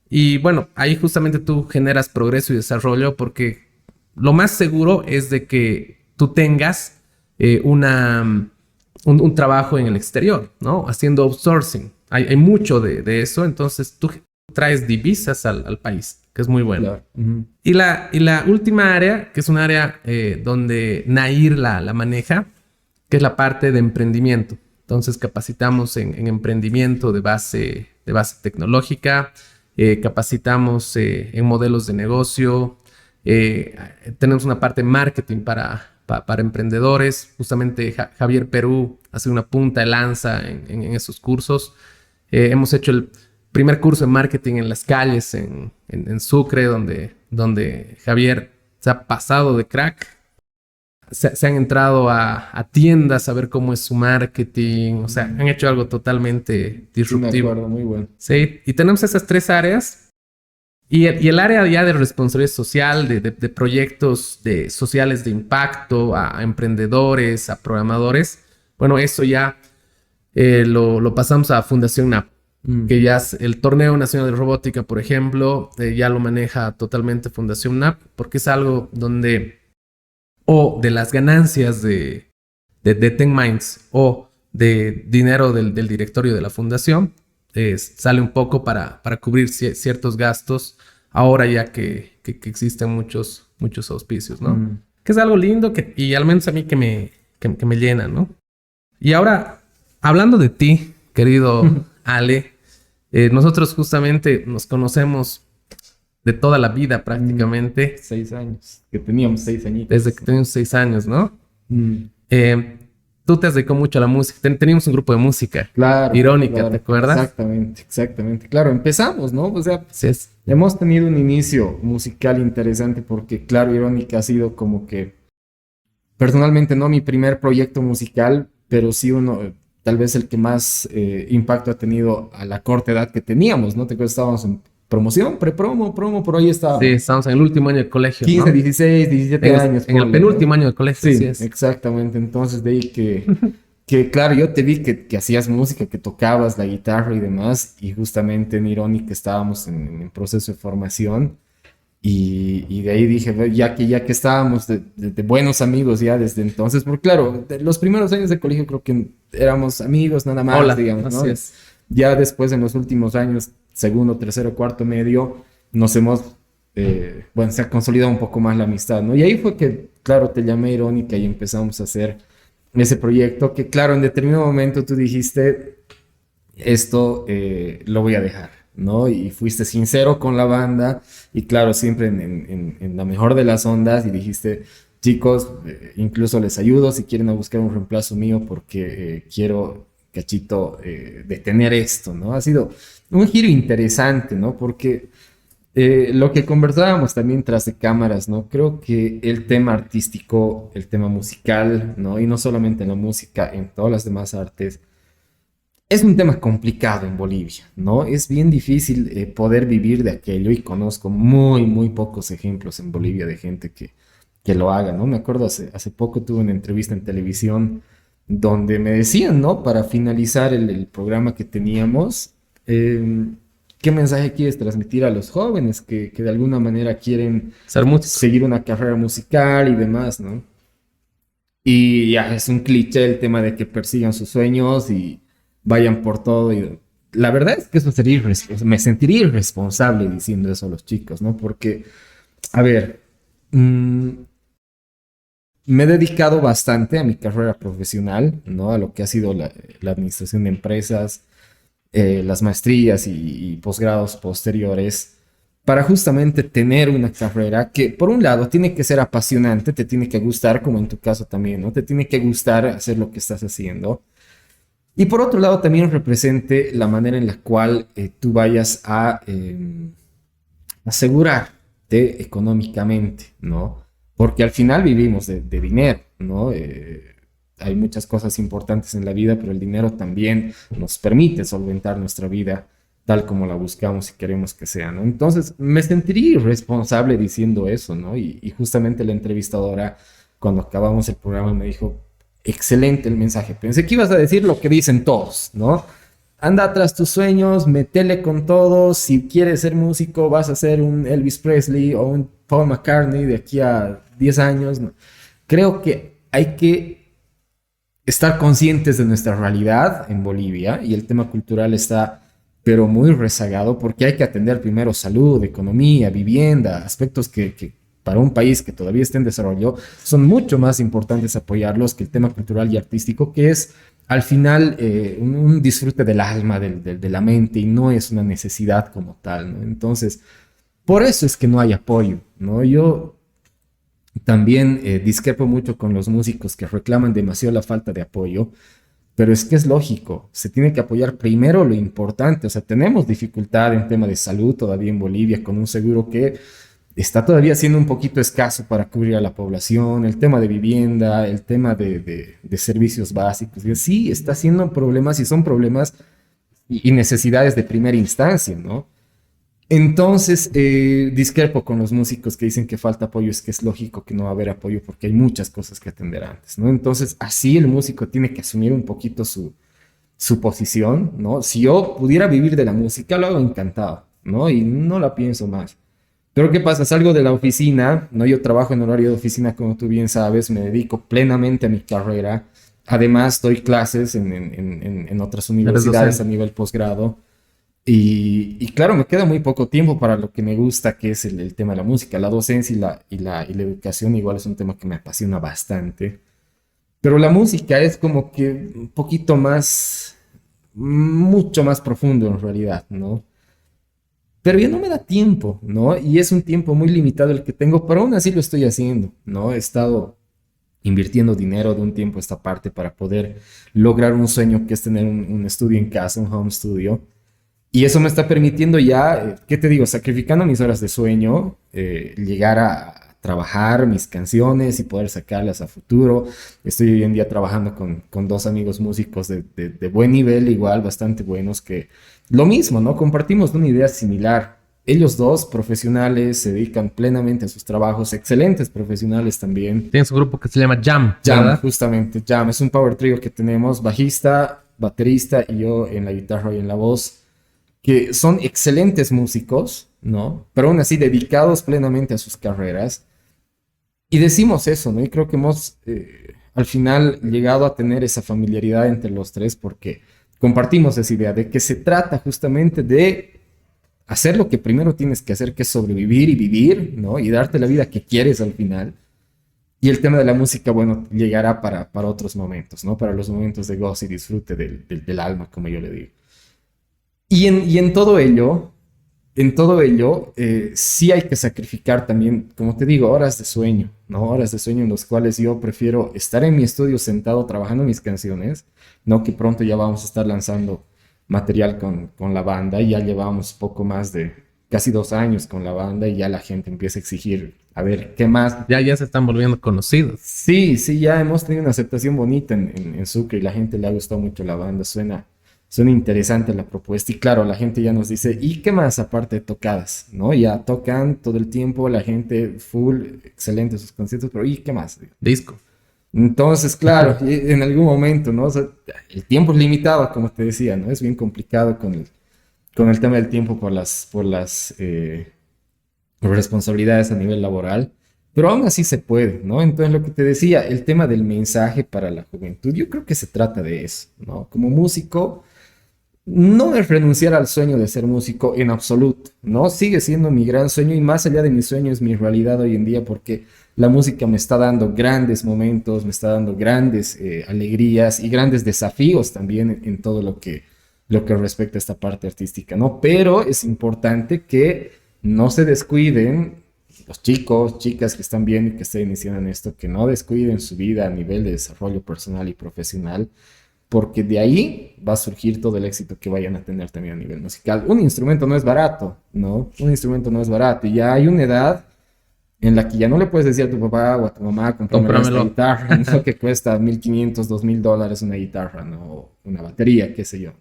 Y bueno, ahí justamente tú generas progreso y desarrollo, porque lo más seguro es de que tú tengas un trabajo en el exterior, ¿no? Haciendo outsourcing. Hay mucho de eso, entonces tú traes divisas al país, que es muy bueno. Claro. Uh-huh. Y la última área, que es un área donde Nair la maneja, que es la parte de emprendimiento. Entonces capacitamos en emprendimiento de base tecnológica, capacitamos en modelos de negocio, tenemos una parte de marketing para emprendedores. Justamente Javier Perú hace una punta de lanza en esos cursos. Hemos hecho el primer curso de marketing en las calles en Sucre, donde Javier se ha pasado de crack. Se han entrado a tiendas a ver cómo es su marketing. O sea, han hecho algo totalmente disruptivo. Sí, me acuerdo, muy bueno. Sí, y tenemos esas tres áreas. Y el área ya de responsabilidad social, de proyectos sociales de impacto, a emprendedores, a programadores, bueno, eso ya lo pasamos a Fundación NAP, que ya es el Torneo Nacional de Robótica, por ejemplo, ya lo maneja totalmente Fundación NAP, porque es algo donde o de las ganancias de Ten Minds o de dinero del directorio de la fundación, sale un poco para cubrir ciertos gastos, ahora ya que existen muchos auspicios, ¿no? Que es algo lindo y al menos a mí que me llena, ¿no? Y ahora, hablando de ti, querido Ale, nosotros justamente nos conocemos de toda la vida prácticamente. 6 años, que teníamos 6 añitos. Desde que teníamos 6 años, ¿no? Tú te has dedicado mucho a la música. Teníamos un grupo de música. Claro. Irónica, claro, ¿te acuerdas? Exactamente. Claro, empezamos, ¿no? O sea, Sí es. hemos tenido un inicio musical interesante porque, claro, Irónica ha sido como que, personalmente, no mi primer proyecto musical, pero sí uno, tal vez el que más impacto ha tenido a la corta edad que teníamos, ¿no? Te acuerdas, estábamos en promoción, promo, por ahí estábamos. Sí, estamos en el último año de colegio, 15, ¿no? 16, 17 años. En el penúltimo año de colegio, Sí, sí es. exactamente. Entonces, de ahí que claro, yo te vi que hacías música, que tocabas la guitarra y demás, y justamente en Irónica estábamos en proceso de formación, y de ahí dije, ya que estábamos de buenos amigos ya desde entonces, porque claro, los primeros años de colegio creo que éramos amigos nada más, Hola, digamos, ¿no? así es. Ya después en los últimos años, segundo, tercero, cuarto, medio, nos hemos, bueno, se ha consolidado un poco más la amistad, ¿no? Y ahí fue que, claro, te llamé Irónica y empezamos a hacer ese proyecto que, claro, en determinado momento tú dijiste, esto lo voy a dejar, ¿no? Y fuiste sincero con la banda y, claro, siempre en la mejor de las ondas y dijiste, chicos, incluso les ayudo si quieren a buscar un reemplazo mío porque quiero, cachito, detener esto, ¿no? Ha sido un giro interesante, ¿no? Porque lo que conversábamos también tras de cámaras, ¿no? Creo que el tema artístico, el tema musical, ¿no? Y no solamente en la música, en todas las demás artes, es un tema complicado en Bolivia, ¿no? Es bien difícil poder vivir de aquello y conozco muy pocos ejemplos en Bolivia de gente que lo haga, ¿no? Me acuerdo hace poco tuve una entrevista en televisión donde me decían, ¿no? Para finalizar el programa que teníamos, ¿qué mensaje quieres transmitir a los jóvenes que de alguna manera quieren Ser músico. seguir una carrera musical y demás, ¿no? Y ya es un cliché el tema de que persigan sus sueños y vayan por todo. Y la verdad es que eso sería me sentiría irresponsable diciendo eso a los chicos, ¿no? Porque, a ver, me he dedicado bastante a mi carrera profesional, ¿no? A lo que ha sido la administración de empresas, las maestrías y posgrados posteriores, para justamente tener una carrera que, por un lado, tiene que ser apasionante, te tiene que gustar, como en tu caso también, ¿no? Te tiene que gustar hacer lo que estás haciendo. Y por otro lado, también represente la manera en la cual tú vayas a asegurarte económicamente, ¿no? Porque al final vivimos de dinero, ¿no? Hay muchas cosas importantes en la vida, pero el dinero también nos permite solventar nuestra vida tal como la buscamos y queremos que sea, ¿no? Entonces, me sentiría irresponsable diciendo eso, ¿no? Y justamente la entrevistadora, cuando acabamos el programa, me dijo, excelente el mensaje. Pensé que ibas a decir lo que dicen todos, ¿no? Anda tras tus sueños, metele con todo. Si quieres ser músico, vas a ser un Elvis Presley o un Paul McCartney de aquí a 10 años. ¿No? Creo que hay que estar conscientes de nuestra realidad en Bolivia y el tema cultural está, pero muy rezagado porque hay que atender primero salud, economía, vivienda, aspectos que para un país que todavía está en desarrollo son mucho más importantes apoyarlos que el tema cultural y artístico, que es al final un disfrute del alma, de la mente, y no es una necesidad como tal, ¿no? Entonces, por eso es que no hay apoyo, ¿no? Yo también discrepo mucho con los músicos que reclaman demasiado la falta de apoyo, pero es que es lógico, se tiene que apoyar primero lo importante, o sea, tenemos dificultad en tema de salud todavía en Bolivia con un seguro que está todavía siendo un poquito escaso para cubrir a la población, el tema de vivienda, el tema de servicios básicos. Y sí, está siendo problemas y son problemas y necesidades de primera instancia, ¿no? Entonces, discrepo con los músicos que dicen que falta apoyo, es que es lógico que no va a haber apoyo porque hay muchas cosas que atender antes, ¿no? Entonces, así el músico tiene que asumir un poquito su posición, ¿no? Si yo pudiera vivir de la música, lo hago encantado, ¿no? Y no la pienso más. Pero ¿qué pasa? Salgo de la oficina, ¿no? Yo trabajo en horario de oficina, como tú bien sabes, me dedico plenamente a mi carrera. Además, doy clases en otras universidades a nivel posgrado. Y claro, me queda muy poco tiempo para lo que me gusta, que es el tema de la música. La docencia y la educación igual es un tema que me apasiona bastante. Pero la música es como que un poquito más, mucho más profundo en realidad, ¿no? Pero ya no me da tiempo, ¿no? Y es un tiempo muy limitado el que tengo, pero aún así lo estoy haciendo, ¿no? He estado invirtiendo dinero de un tiempo a esta parte para poder lograr un sueño que es tener un estudio en casa, un home studio. Y eso me está permitiendo ya, ¿qué te digo? Sacrificando mis horas de sueño, llegar a trabajar mis canciones y poder sacarlas a futuro. Estoy hoy en día trabajando con dos amigos músicos de buen nivel, igual, bastante buenos, que lo mismo, ¿no? Compartimos una idea similar. Ellos dos, profesionales, se dedican plenamente a sus trabajos, excelentes profesionales también. Tienes un grupo que se llama Jam, Jam, ¿verdad? justamente, Jam, es un power trio que tenemos, bajista, baterista y yo en la guitarra y en la voz, que son excelentes músicos, ¿no? Pero aún así dedicados plenamente a sus carreras. Y decimos eso, ¿no? Y creo que hemos al final llegado a tener esa familiaridad entre los tres porque compartimos esa idea de que se trata justamente de hacer lo que primero tienes que hacer, que es sobrevivir y vivir, ¿no? Y darte la vida que quieres al final. Y el tema de la música, bueno, llegará para otros momentos, ¿no? Para los momentos de gozo y disfrute del alma, como yo le digo. Y en todo ello, sí hay que sacrificar también, como te digo, horas de sueño, ¿no? Horas de sueño en los cuales yo prefiero estar en mi estudio sentado trabajando mis canciones, ¿no? Que pronto ya vamos a estar lanzando material con la banda y ya llevamos poco más de casi 2 años con la banda y ya la gente empieza a exigir, a ver, ¿qué más? Ya se están volviendo conocidos. Sí, sí, ya hemos tenido una aceptación bonita en Sucre y la gente le ha gustado mucho la banda, suena interesante la propuesta y claro, la gente ya nos dice, ¿y qué más aparte de tocadas? ¿No? Ya tocan todo el tiempo, la gente full, excelente sus conciertos, pero ¿y qué más? Disco. Entonces, claro, en algún momento, ¿no? O sea, el tiempo es limitado, como te decía, ¿no? Es bien complicado con el tema del tiempo por las responsabilidades a nivel laboral, pero aún así se puede, ¿no? Entonces, lo que te decía, el tema del mensaje para la juventud, yo creo que se trata de eso, ¿no? Como músico no es renunciar al sueño de ser músico en absoluto, ¿no? Sigue siendo mi gran sueño y más allá de mi sueño es mi realidad hoy en día porque la música me está dando grandes momentos, me está dando grandes alegrías y grandes desafíos también en todo lo que respecta a esta parte artística, ¿no? Pero es importante que no se descuiden los chicos, chicas que están viendo y que estén iniciando en esto, que no descuiden su vida a nivel de desarrollo personal y profesional porque de ahí va a surgir todo el éxito que vayan a tener también a nivel musical. Un instrumento no es barato, ¿no? Un instrumento no es barato. Y ya hay una edad en la que ya no le puedes decir a tu papá o a tu mamá, cómprame esta guitarra, ¿no? Que cuesta $1,500, $2,000 una guitarra, ¿no? Una batería, qué sé yo.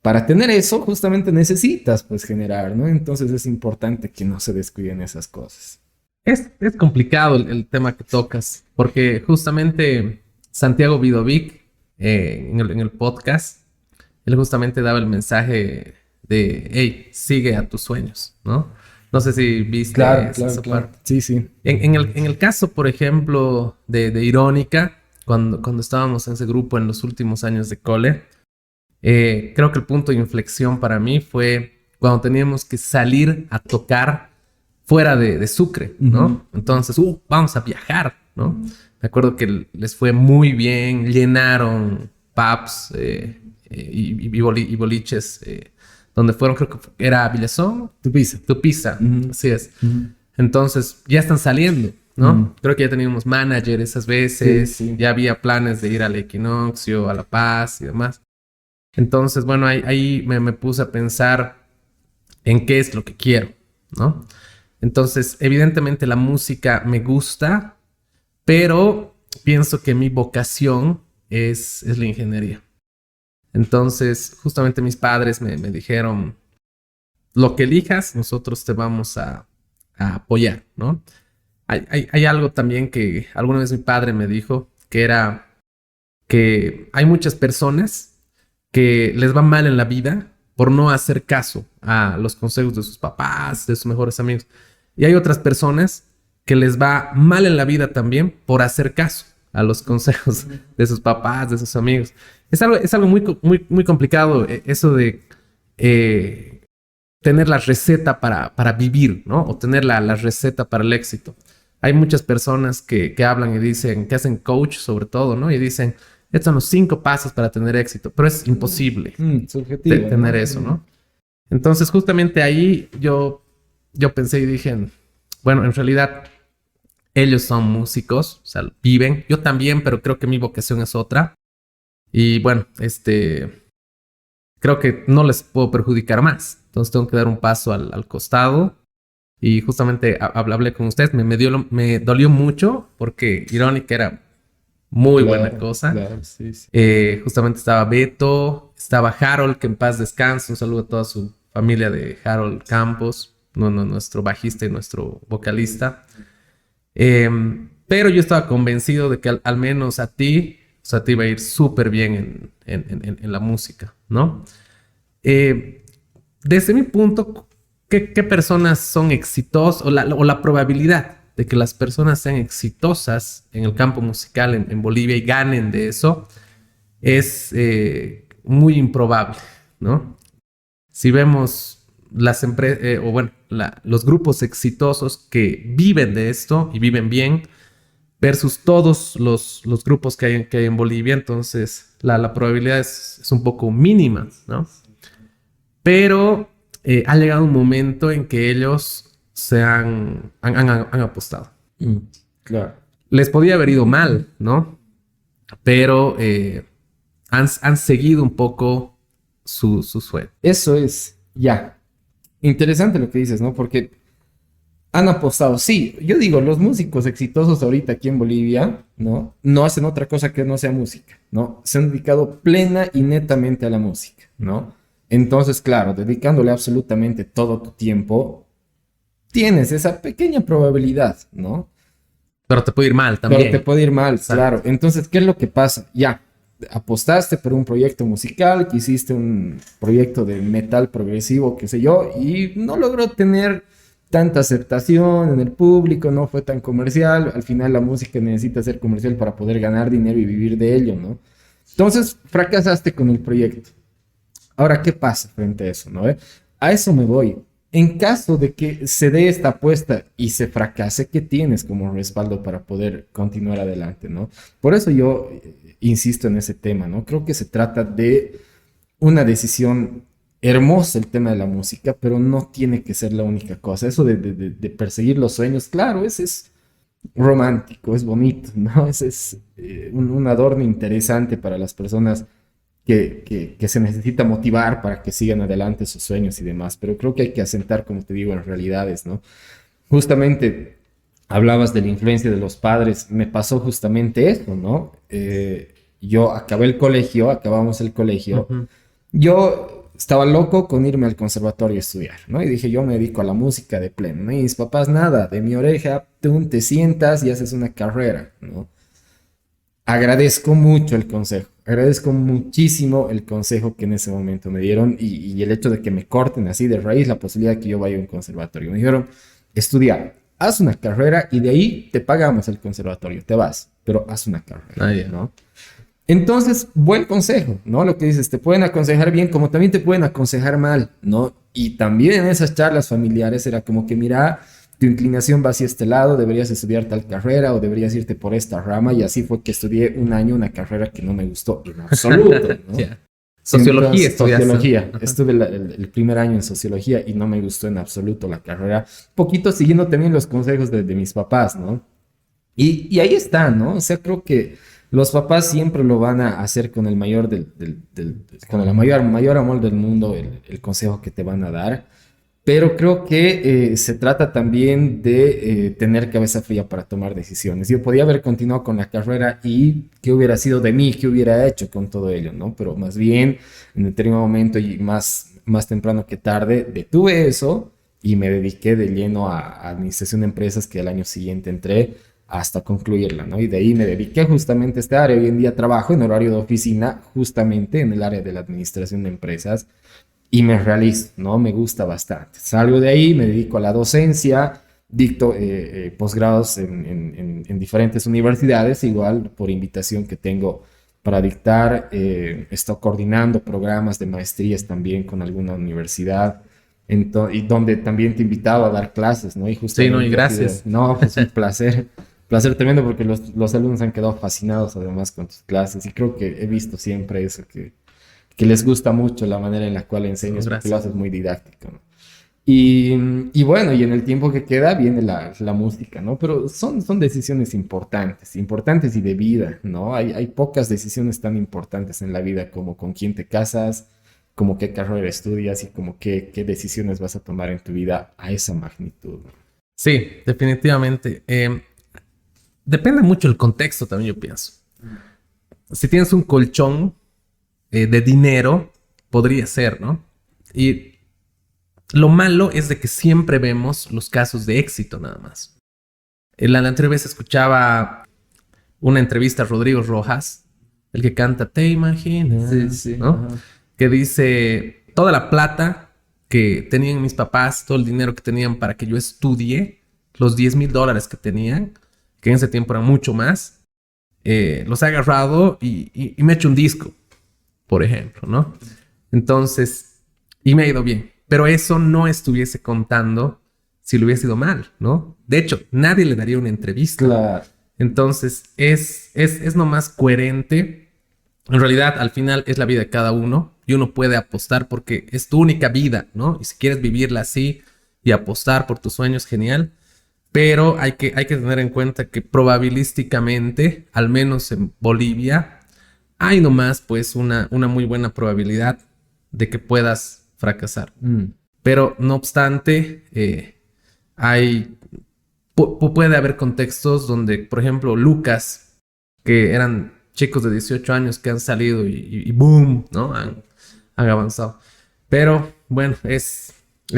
Para tener eso, justamente necesitas, pues, generar, ¿no? Entonces es importante que no se descuiden esas cosas. Es complicado el tema que tocas, porque justamente Santiago Vidovic, en el podcast, él justamente daba el mensaje de, hey, sigue a tus sueños, ¿no? No sé si viste Claro, esa claro. parte. Sí, sí. En el caso, por ejemplo, de Irónica, cuando estábamos en ese grupo en los últimos años de cole, creo que el punto de inflexión para mí fue cuando teníamos que salir a tocar fuera de Sucre, ¿no? Ujú. Entonces, vamos a viajar, ¿no? Me acuerdo que les fue muy bien, llenaron pubs y boliches, donde fueron, creo que era Villazón, Tu pizza. Tupiza, Ujú. así es. Ujú. Entonces, ya están saliendo, ¿no? Ujú. Creo que ya teníamos manager esas Sí, veces, sí. ya había planes de ir al Equinoccio, a La Paz y demás. Entonces, bueno, ahí me puse a pensar en qué es lo que quiero, ¿no? Entonces, evidentemente la música me gusta, pero pienso que mi vocación es la ingeniería. Entonces, justamente mis padres me dijeron, lo que elijas, nosotros te vamos a apoyar, ¿no? Hay algo también que alguna vez mi padre me dijo, que era que hay muchas personas que les va mal en la vida por no hacer caso a los consejos de sus papás, de sus mejores amigos. Y hay otras personas que les va mal en la vida también por hacer caso a los consejos de sus papás, de sus amigos. Es algo muy complicado eso de tener la receta para vivir, ¿no? O tener la receta para el éxito. Hay muchas personas que hablan y dicen, que hacen coach sobre todo, ¿no? Y dicen, estos son los 5 pasos para tener éxito, pero es imposible subjetivo, tener ¿no? eso, ¿no? Entonces, justamente ahí yo pensé y dije, bueno, en realidad ellos son músicos, o sea, viven. Yo también, pero creo que mi vocación es otra. Y bueno, creo que no les puedo perjudicar más. Entonces tengo que dar un paso al costado. Y justamente hablé con ustedes, me dolió mucho porque Irónica era muy buena cosa. Claro, sí, sí. Justamente estaba Beto, estaba Harold, que en paz descanse. Un saludo a toda su familia de Harold Campos, nuestro bajista y nuestro vocalista. Pero yo estaba convencido de que al menos a ti, o sea, te iba a ir súper bien en la música, ¿no? Desde mi punto, ¿qué personas son exitosas o la probabilidad de que las personas sean exitosas en el campo musical en Bolivia y ganen de eso es muy improbable, ¿no? Si vemos las empresas, o bueno, los grupos exitosos que viven de esto y viven bien versus todos los grupos que hay en Bolivia, entonces la probabilidad es un poco mínima, ¿no? Pero ha llegado un momento en que ellos han apostado. Claro. Les podía haber ido mal, ¿no? Pero han seguido un poco su sueño. Eso es, ya. Interesante lo que dices, ¿no? Porque han apostado. Sí, yo digo, los músicos exitosos ahorita aquí en Bolivia, ¿no? No hacen otra cosa que no sea música, ¿no? Se han dedicado plena y netamente a la música, ¿no? Entonces, claro, dedicándole absolutamente todo tu tiempo, tienes esa pequeña probabilidad, ¿no? Pero te puede ir mal también. Pero te puede ir mal, Exacto. claro. Entonces, ¿qué es lo que pasa? Ya, apostaste por un proyecto musical, que hiciste un proyecto de metal progresivo, qué sé yo, y no logró tener tanta aceptación en el público, no fue tan comercial. Al final la música necesita ser comercial para poder ganar dinero y vivir de ello, ¿no? Entonces, fracasaste con el proyecto. Ahora, ¿qué pasa frente a eso, no? A eso me voy. En caso de que se dé esta apuesta y se fracase, ¿qué tienes como respaldo para poder continuar adelante, no? Por eso yo insisto en ese tema, ¿no? Creo que se trata de una decisión hermosa, el tema de la música, pero no tiene que ser la única cosa. Eso de perseguir los sueños, claro, ese es romántico, es bonito, ¿no? Ese es un adorno interesante para las personas que se necesita motivar para que sigan adelante sus sueños y demás, pero creo que hay que asentar, como te digo, en realidades, ¿no? Justamente hablabas de la influencia de los padres, me pasó justamente eso, ¿no? Yo acabé el colegio, acabamos el colegio, yo estaba loco con irme al conservatorio a estudiar, ¿no? Y dije, yo me dedico a la música de pleno, ¿no? Y mis papás, nada, de mi oreja, tú te sientas y haces una carrera, ¿no? Agradezco mucho el consejo, agradezco muchísimo el consejo que en ese momento me dieron y el hecho de que me corten así de raíz la posibilidad de que yo vaya a un conservatorio. Me dijeron, estudia, haz una carrera y de ahí te pagamos el conservatorio, te vas, pero haz una carrera, ¿no? Entonces, buen consejo, ¿no? Lo que dices, te pueden aconsejar bien como también te pueden aconsejar mal, ¿no? Y también en esas charlas familiares era como que, mira, tu inclinación va hacia este lado, deberías estudiar tal carrera o deberías irte por esta rama, y así fue que estudié un año una carrera que no me gustó en absoluto, ¿no? Yeah. Sociología. Sociología. Estuve el primer año en sociología y no me gustó en absoluto la carrera. Poquito siguiendo también los consejos de mis papás, ¿no? Y ahí está, ¿no? O sea, creo que los papás siempre lo van a hacer con el mayor con el mayor amor del mundo, el consejo que te van a dar. Pero creo que se trata también de tener cabeza fría para tomar decisiones. Yo podía haber continuado con la carrera y qué hubiera sido de mí, qué hubiera hecho con todo ello, ¿no? Pero más bien, en determinado momento y más temprano que tarde, detuve eso y me dediqué de lleno a administración de empresas, que al año siguiente entré hasta concluirla, ¿no? Y de ahí me dediqué justamente a esta área. Hoy en día trabajo en horario de oficina, justamente en el área de la administración de empresas. Y me realizo, ¿no? Me gusta bastante. Salgo de ahí, me dedico a la docencia, dicto posgrados en diferentes universidades, igual por invitación que tengo para dictar. He estado coordinando programas de maestrías también con alguna universidad. Y donde también te invitaba a dar clases, ¿no? Y Sí, no, y justamente gracias. no, pues un placer, placer tremendo porque los alumnos han quedado fascinados además con tus clases y creo que he visto siempre eso, que les gusta mucho la manera en la cual No, enseñas porque lo gracias. haces muy didáctico, ¿no? Y bueno, y en el tiempo que queda viene la música, ¿no? Pero son decisiones importantes, importantes y de vida, ¿no? Hay pocas decisiones tan importantes en la vida como con quién te casas, como qué carrera estudias y como qué decisiones vas a tomar en tu vida a esa magnitud, ¿no? Sí, definitivamente. Depende mucho del contexto también, yo pienso. Si tienes un colchón de dinero, podría ser, ¿no? Y lo malo es de que siempre vemos los casos de éxito nada más. En la anterior vez escuchaba una entrevista a Rodrigo Rojas, el que canta Te Sí, imaginas, sí, ¿no? ajá. Que dice, toda la plata que tenían mis papás, todo el dinero que tenían para que yo estudie, los $10,000 que tenían, que en ese tiempo eran mucho más, los he agarrado y me he hecho un disco, por ejemplo, ¿no? Entonces, y me ha ido bien. Pero eso no estuviese contando si le hubiese ido mal, ¿no? De hecho, nadie le daría una entrevista. Claro. Entonces, es nomás coherente. En realidad, al final es la vida de cada uno y uno puede apostar porque es tu única vida, ¿no? Y si quieres vivirla así y apostar por tus sueños, genial. Pero hay que tener en cuenta que probabilísticamente, al menos en Bolivia, hay nomás pues una muy buena probabilidad de que puedas fracasar. Mm. Pero no obstante, hay, puede haber contextos donde, por ejemplo, Lucas, que eran chicos de 18 años que han salido y boom, ¿no? Han avanzado. Pero bueno, es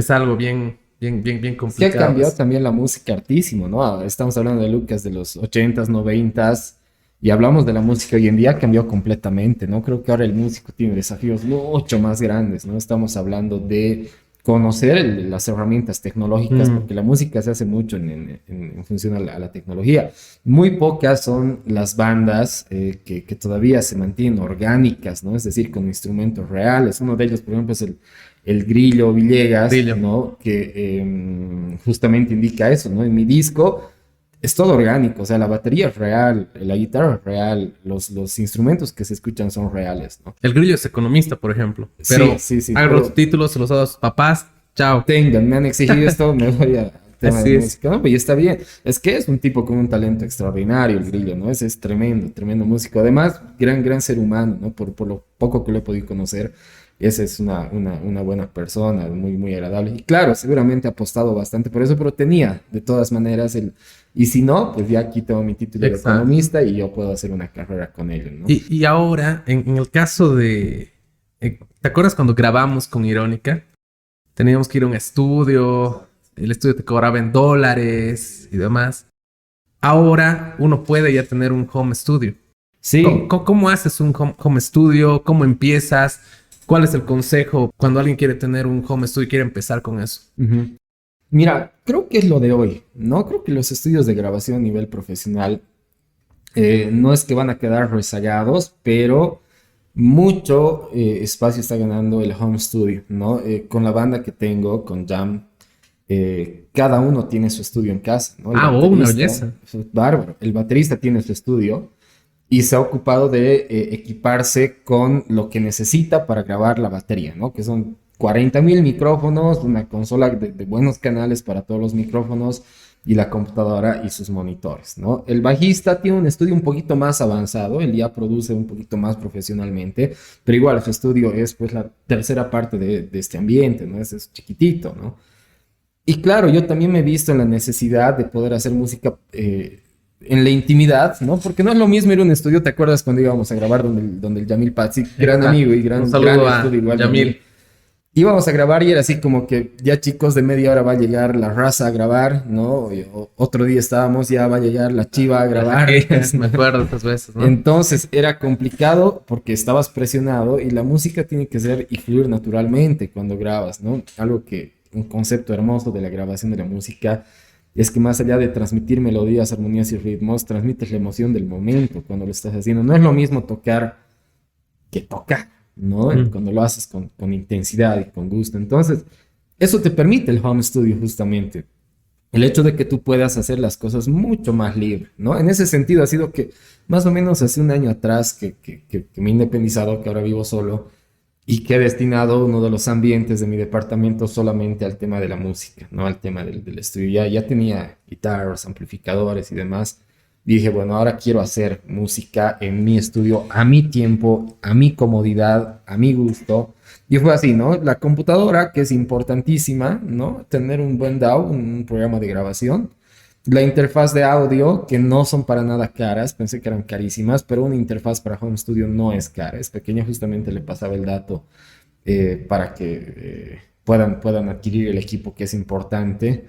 algo bien Es que ha complicado. cambiado también la música hartísimo, ¿no? Estamos hablando de Lucas de los 80s, 90s, y hablamos de la música hoy en día, cambió completamente, ¿no? Creo que ahora el músico tiene desafíos mucho más grandes, ¿no? Estamos hablando de conocer las herramientas tecnológicas, Mm, porque la música se hace mucho en función a la tecnología. Muy pocas son las bandas que todavía se mantienen orgánicas, ¿no? Es decir, con instrumentos reales. Uno de ellos, por ejemplo, es el Grillo Villegas, brillo. ¿no? Que justamente indica eso, ¿no? En mi disco es todo orgánico, o sea, la batería es real, la guitarra es real, los instrumentos que se escuchan son reales, ¿no? El Grillo es economista, por ejemplo. Sí, Pero sí, sí, agarró los pero títulos, se los ha dado a sus papás. Chao. tengan, me han exigido esto, me voy al tema de Así es. música, ¿no? Pues ya está bien. Es que es un tipo con un talento extraordinario, el Grillo, ¿no? Es tremendo, tremendo músico. Además, gran ser humano, ¿no? Por lo poco que lo he podido conocer, esa es una buena persona, muy agradable. Y claro, seguramente ha apostado bastante por eso, pero tenía, de todas maneras, y si no, pues ya aquí tengo mi título de Exacto. economista y yo puedo hacer una carrera con ello, ¿no? Y ahora, en el caso de... ¿te acuerdas cuando grabamos con Irónica? Teníamos que ir a un estudio, el estudio te cobraba en dólares y demás. Ahora uno puede ya tener un home studio. Sí. ¿Cómo haces un home studio? ¿Cómo empiezas? ¿Cuál es el consejo cuando alguien quiere tener un home studio y quiere empezar con eso? Ujú. Mira, creo que es lo de hoy, ¿no? Creo que los estudios de grabación a nivel profesional no es que van a quedar rezagados, pero mucho espacio está ganando el home studio, ¿no? Con la banda que tengo, con Jam, cada uno tiene su estudio en casa, ¿no? El Ah, oh, una baterista, belleza. es bárbaro, el baterista tiene su estudio y se ha ocupado de equiparse con lo que necesita para grabar la batería, ¿no? Que son 40.000 micrófonos, una consola de buenos canales para todos los micrófonos y la computadora y sus monitores, ¿no? El bajista tiene un estudio un poquito más avanzado, él ya produce un poquito más profesionalmente, pero igual su estudio es pues la tercera parte de este ambiente, ¿no? Es chiquitito, ¿no? Y claro, yo también me he visto en la necesidad de poder hacer música en la intimidad, ¿no? Porque no es lo mismo ir a un estudio, ¿te acuerdas cuando íbamos a grabar donde el Jamil Pazzi, gran Exacto. amigo y Un gran saludo a estudio igual, Yamil. íbamos a grabar y era así como que ya chicos de media hora va a llegar la raza a grabar, ¿no? Otro día estábamos, ya va a llegar la chiva a Las grabar. jaquecas, me acuerdo estas veces, ¿no? Entonces era complicado porque estabas presionado y la música tiene que ser y fluir naturalmente cuando grabas, ¿no? Un concepto hermoso de la grabación de la música es que más allá de transmitir melodías, armonías y ritmos, transmites la emoción del momento cuando lo estás haciendo. No es lo mismo tocar que tocar, ¿no? Cuando lo haces con intensidad y con gusto. Entonces, eso te permite el home studio justamente. El hecho de que tú puedas hacer las cosas mucho más libre, ¿no? En ese sentido ha sido que más o menos hace un año atrás que me he independizado, que ahora vivo solo y que he destinado uno de los ambientes de mi departamento solamente al tema de la música, ¿no? Al tema del estudio. Ya tenía guitarras, amplificadores y demás. Y dije, bueno, ahora quiero hacer música en mi estudio, a mi tiempo, a mi comodidad, a mi gusto. Y fue así, ¿no? La computadora, que es importantísima, ¿no? Tener un buen DAW, un programa de grabación. La interfaz de audio, que no son para nada caras, pensé que eran carísimas, pero una interfaz para Home Studio no es cara, es pequeña, justamente le pasaba el dato para que puedan adquirir el equipo, que es importante.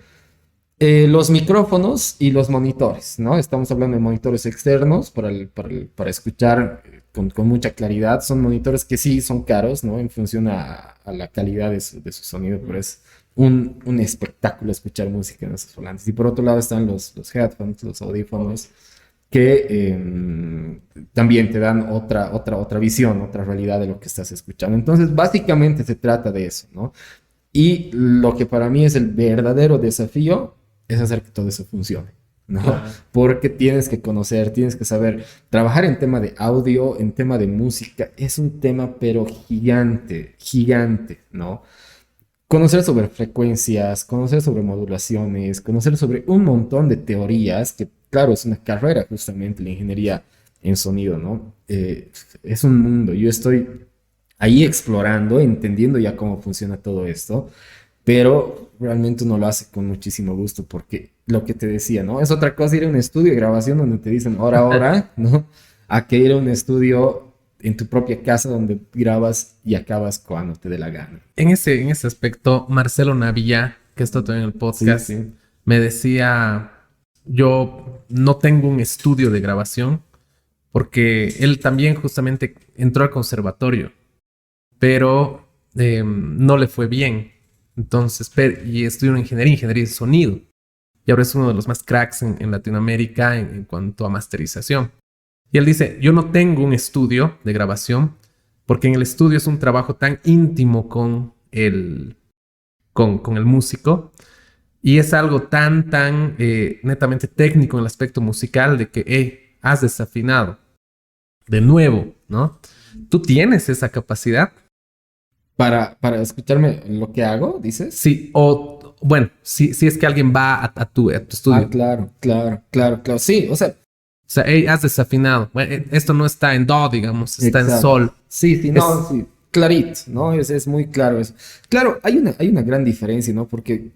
Los micrófonos y los monitores, ¿no? Estamos hablando de monitores externos para escuchar con mucha claridad. Son monitores que sí son caros, ¿no? En función a la calidad de su sonido, pero es un espectáculo escuchar música en esos volantes. Y por otro lado están los headphones, los audífonos, que también te dan otra visión, otra realidad de lo que estás escuchando. Entonces, básicamente se trata de eso, ¿no? Y lo que para mí es el verdadero desafío es hacer que todo eso funcione, ¿no? Claro. Porque tienes que conocer, tienes que saber. Trabajar en tema de audio, en tema de música, es un tema pero gigante, gigante, ¿no? Conocer sobre frecuencias, conocer sobre modulaciones, conocer sobre un montón de teorías, que claro, es una carrera justamente la ingeniería en sonido, ¿no? Es un mundo. Yo estoy ahí explorando, entendiendo ya cómo funciona todo esto, pero realmente uno lo hace con muchísimo gusto porque lo que te decía, ¿no? Es otra cosa ir a un estudio de grabación donde te dicen hora, ¿no? A que ir a un estudio en tu propia casa donde grabas y acabas cuando te dé la gana. En ese aspecto, Marcelo Navilla, que está también en el podcast, sí. Me decía, yo no tengo un estudio de grabación porque él también justamente entró al conservatorio, pero no le fue bien. Entonces, y estudió ingeniería de sonido. Y ahora es uno de los más cracks en Latinoamérica en cuanto a masterización. Y él dice, yo no tengo un estudio de grabación porque en el estudio es un trabajo tan íntimo con el músico y es algo tan netamente técnico en el aspecto musical de que, has desafinado de nuevo, ¿no? ¿Tú tienes esa capacidad? Para escucharme lo que hago, dices. Sí, o bueno, si es que alguien va a tu estudio. Ah, claro. Sí, o sea, has desafinado. Bueno, esto no está en do, digamos, está exacto. en sol. Sí, no, sí, clarito, ¿no? Es muy claro eso. Claro, hay una gran diferencia, ¿no? Porque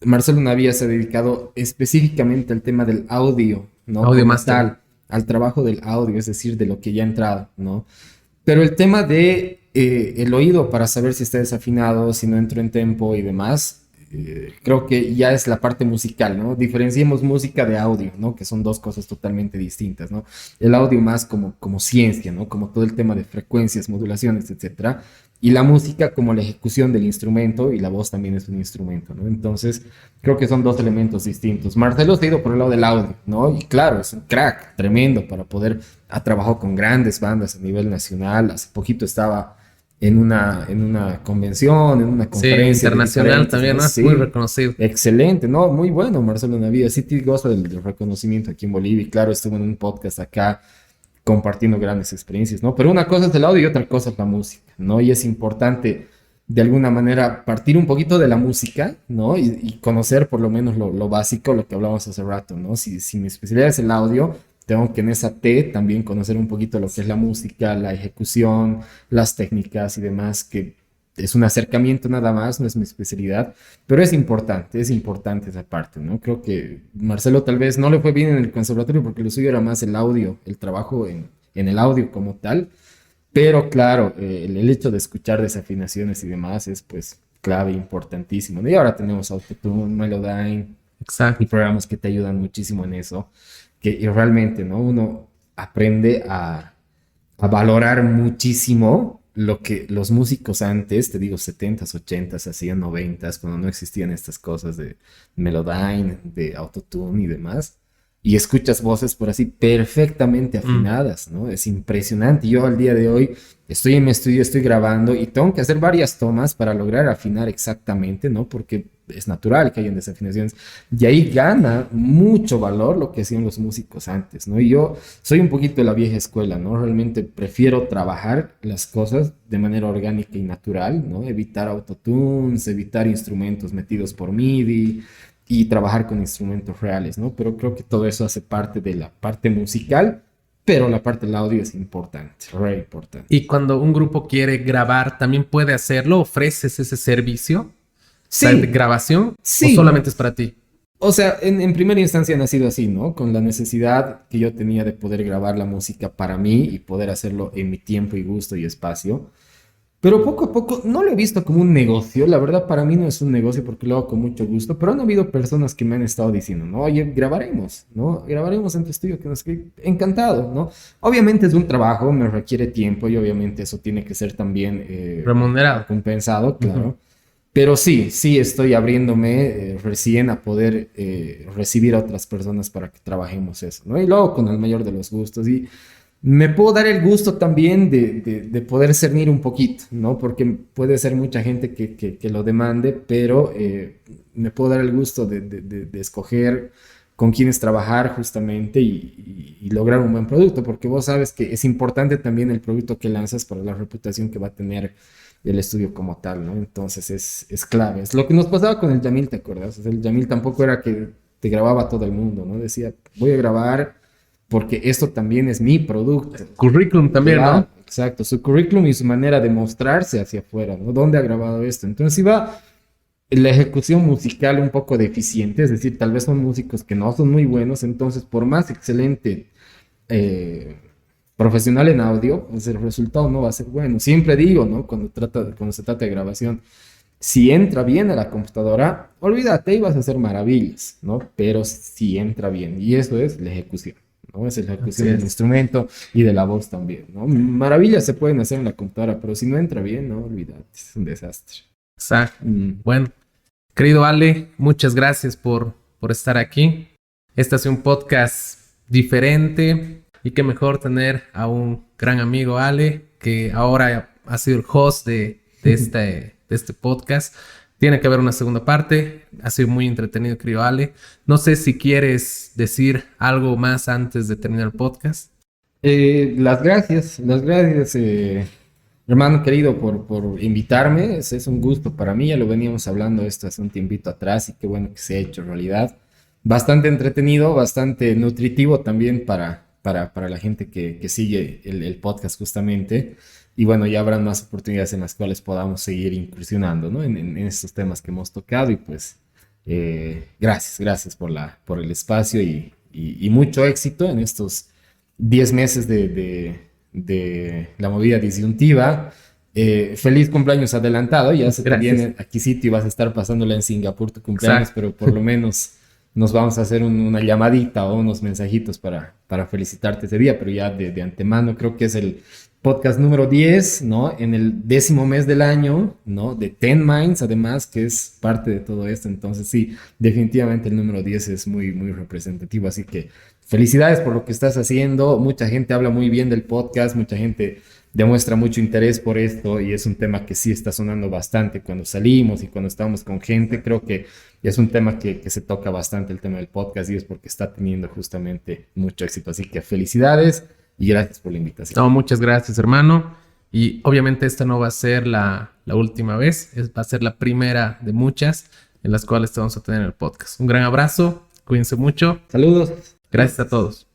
Marcelo Navia se ha dedicado específicamente al tema del audio, ¿no? Audio master. Al trabajo del audio, es decir, de lo que ya ha entrado, ¿no? Pero el tema de el oído para saber si está desafinado, si no entro en tempo y demás, creo que ya es la parte musical, ¿no? Diferenciemos música de audio, ¿no? Que son dos cosas totalmente distintas, ¿no? El audio más como ciencia, ¿no? Como todo el tema de frecuencias, modulaciones, etcétera. Y la música como la ejecución del instrumento, y la voz también es un instrumento, ¿no? Entonces, creo que son dos elementos distintos. Marcelo se ha ido por el lado del audio, ¿no? Y claro, es un crack tremendo para poder... Ha trabajado con grandes bandas a nivel nacional. Hace poquito estaba en una convención, en una conferencia. Sí, internacional también, ¿no? Sí, muy reconocido. Excelente, ¿no? Muy bueno, Marcelo Navia. Sí, te goza del reconocimiento aquí en Bolivia. Y claro, estuvo en un podcast acá compartiendo grandes experiencias, ¿no? Pero una cosa es el audio y otra cosa es la música, ¿no? Y es importante, de alguna manera, partir un poquito de la música, ¿no? Y conocer por lo menos lo básico, lo que hablábamos hace rato, ¿no? Si mi especialidad es el audio, tengo que en esa T también conocer un poquito lo que es la música, la ejecución, las técnicas y demás, que es un acercamiento nada más, no es mi especialidad, pero es importante esa parte, ¿no? Creo que Marcelo tal vez no le fue bien en el conservatorio porque lo suyo era más el audio, el trabajo en el audio como tal, pero claro, el hecho de escuchar desafinaciones y demás es pues clave, importantísimo, ¿no? Y ahora tenemos Autotune, Melodyne, exacto, y programas que te ayudan muchísimo en eso, que realmente, ¿no? Uno aprende a valorar muchísimo lo que los músicos antes, te digo, 70s, 80s, hacían 90s, cuando no existían estas cosas de Melodyne, de Autotune y demás, y escuchas voces por así perfectamente afinadas, ¿no? Es impresionante. Yo al día de hoy estoy en mi estudio, estoy grabando y tengo que hacer varias tomas para lograr afinar exactamente, ¿no? Porque es natural que hayan desafinaciones. Y ahí gana mucho valor lo que hacían los músicos antes, ¿no? Y yo soy un poquito de la vieja escuela, ¿no? Realmente prefiero trabajar las cosas de manera orgánica y natural, ¿no? Evitar autotunes, evitar instrumentos metidos por MIDI y trabajar con instrumentos reales, ¿no? Pero creo que todo eso hace parte de la parte musical, pero la parte del audio es importante, re importante. Y cuando un grupo quiere grabar, ¿también puede hacerlo? ¿Ofreces ese servicio? O sea, ¿de Sí, grabación? ¿O sí. solamente es para ti? O sea, en primera instancia ha nacido así, ¿no? Con la necesidad que yo tenía de poder grabar la música para mí y poder hacerlo en mi tiempo y gusto y espacio. Pero poco a poco no lo he visto como un negocio. La verdad, para mí no es un negocio porque lo hago con mucho gusto. Pero han habido personas que me han estado diciendo, no, oye, grabaremos, ¿no? Grabaremos en tu estudio, que no sé qué. Encantado, ¿no? Obviamente es un trabajo, me requiere tiempo y obviamente eso tiene que ser también Remunerado. compensado, Ujú. claro. Pero sí, sí estoy abriéndome recién a poder recibir a otras personas para que trabajemos eso, ¿no? Y luego con el mayor de los gustos. Y me puedo dar el gusto también de poder cernir un poquito, ¿no? Porque puede ser mucha gente que lo demande, pero me puedo dar el gusto de escoger con quiénes trabajar justamente y lograr un buen producto, porque vos sabes que es importante también el producto que lanzas para la reputación que va a tener el estudio como tal, ¿no? Entonces es clave. Es lo que nos pasaba con el Yamil, ¿te acuerdas? O sea, el Yamil tampoco era que te grababa todo el mundo, ¿no? Decía, voy a grabar porque esto también es mi producto. Currículum también, Claro, ¿no? exacto. Su currículum y su manera de mostrarse hacia afuera, ¿no? ¿Dónde ha grabado esto? Entonces iba la ejecución musical un poco deficiente, es decir, tal vez son músicos que no son muy buenos, entonces por más excelente eh, profesional en audio, pues el resultado no va a ser bueno. Siempre digo, ¿no? Cuando se trata de grabación, si entra bien a la computadora, olvídate, y vas a hacer maravillas, ¿no? Pero si entra bien, y eso es la ejecución, ¿no? Es la Así ejecución del es. instrumento y de la voz también, ¿no? Maravillas se pueden hacer en la computadora, pero si no entra bien, no, olvídate, es un desastre. Exacto. Mm. Bueno, querido Ale, muchas gracias por estar aquí. Este ha sido un podcast diferente y qué mejor tener a un gran amigo Ale que ahora ha sido el host de este podcast. Tiene que haber una segunda parte. Ha sido muy entretenido, querido Ale. No sé si quieres decir algo más antes de terminar el podcast. Las gracias, hermano querido, por invitarme. Es un gusto para mí. Ya lo veníamos hablando esto hace un tiempito atrás y qué bueno que se ha hecho realidad. Bastante entretenido, bastante nutritivo también para la gente que sigue el podcast justamente. Y bueno, ya habrán más oportunidades en las cuales podamos seguir incursionando, ¿no? En estos temas que hemos tocado y pues gracias por el espacio y mucho éxito en estos 10 meses de la movida disyuntiva. Feliz cumpleaños adelantado, ya se te Gracias. viene aquí sitio y vas a estar pasándola en Singapur tu cumpleaños, Exacto. pero por lo menos nos vamos a hacer una llamadita o unos mensajitos para felicitarte ese día, pero ya de antemano creo que es el podcast número 10, ¿no? En el 10º mes del año, ¿no? De Ten Minds, además, que es parte de todo esto. Entonces, sí, definitivamente el número 10 es muy, muy representativo. Así que felicidades por lo que estás haciendo. Mucha gente habla muy bien del podcast, mucha gente demuestra mucho interés por esto y es un tema que sí está sonando bastante cuando salimos y cuando estamos con gente. Creo que es un tema que se toca bastante, el tema del podcast, y es porque está teniendo justamente mucho éxito. Así que felicidades y gracias por la invitación. No, muchas gracias, hermano. Y obviamente esta no va a ser la última vez, va a ser la primera de muchas en las cuales te vamos a tener en el podcast. Un gran abrazo, cuídense mucho. Saludos. Gracias a todos.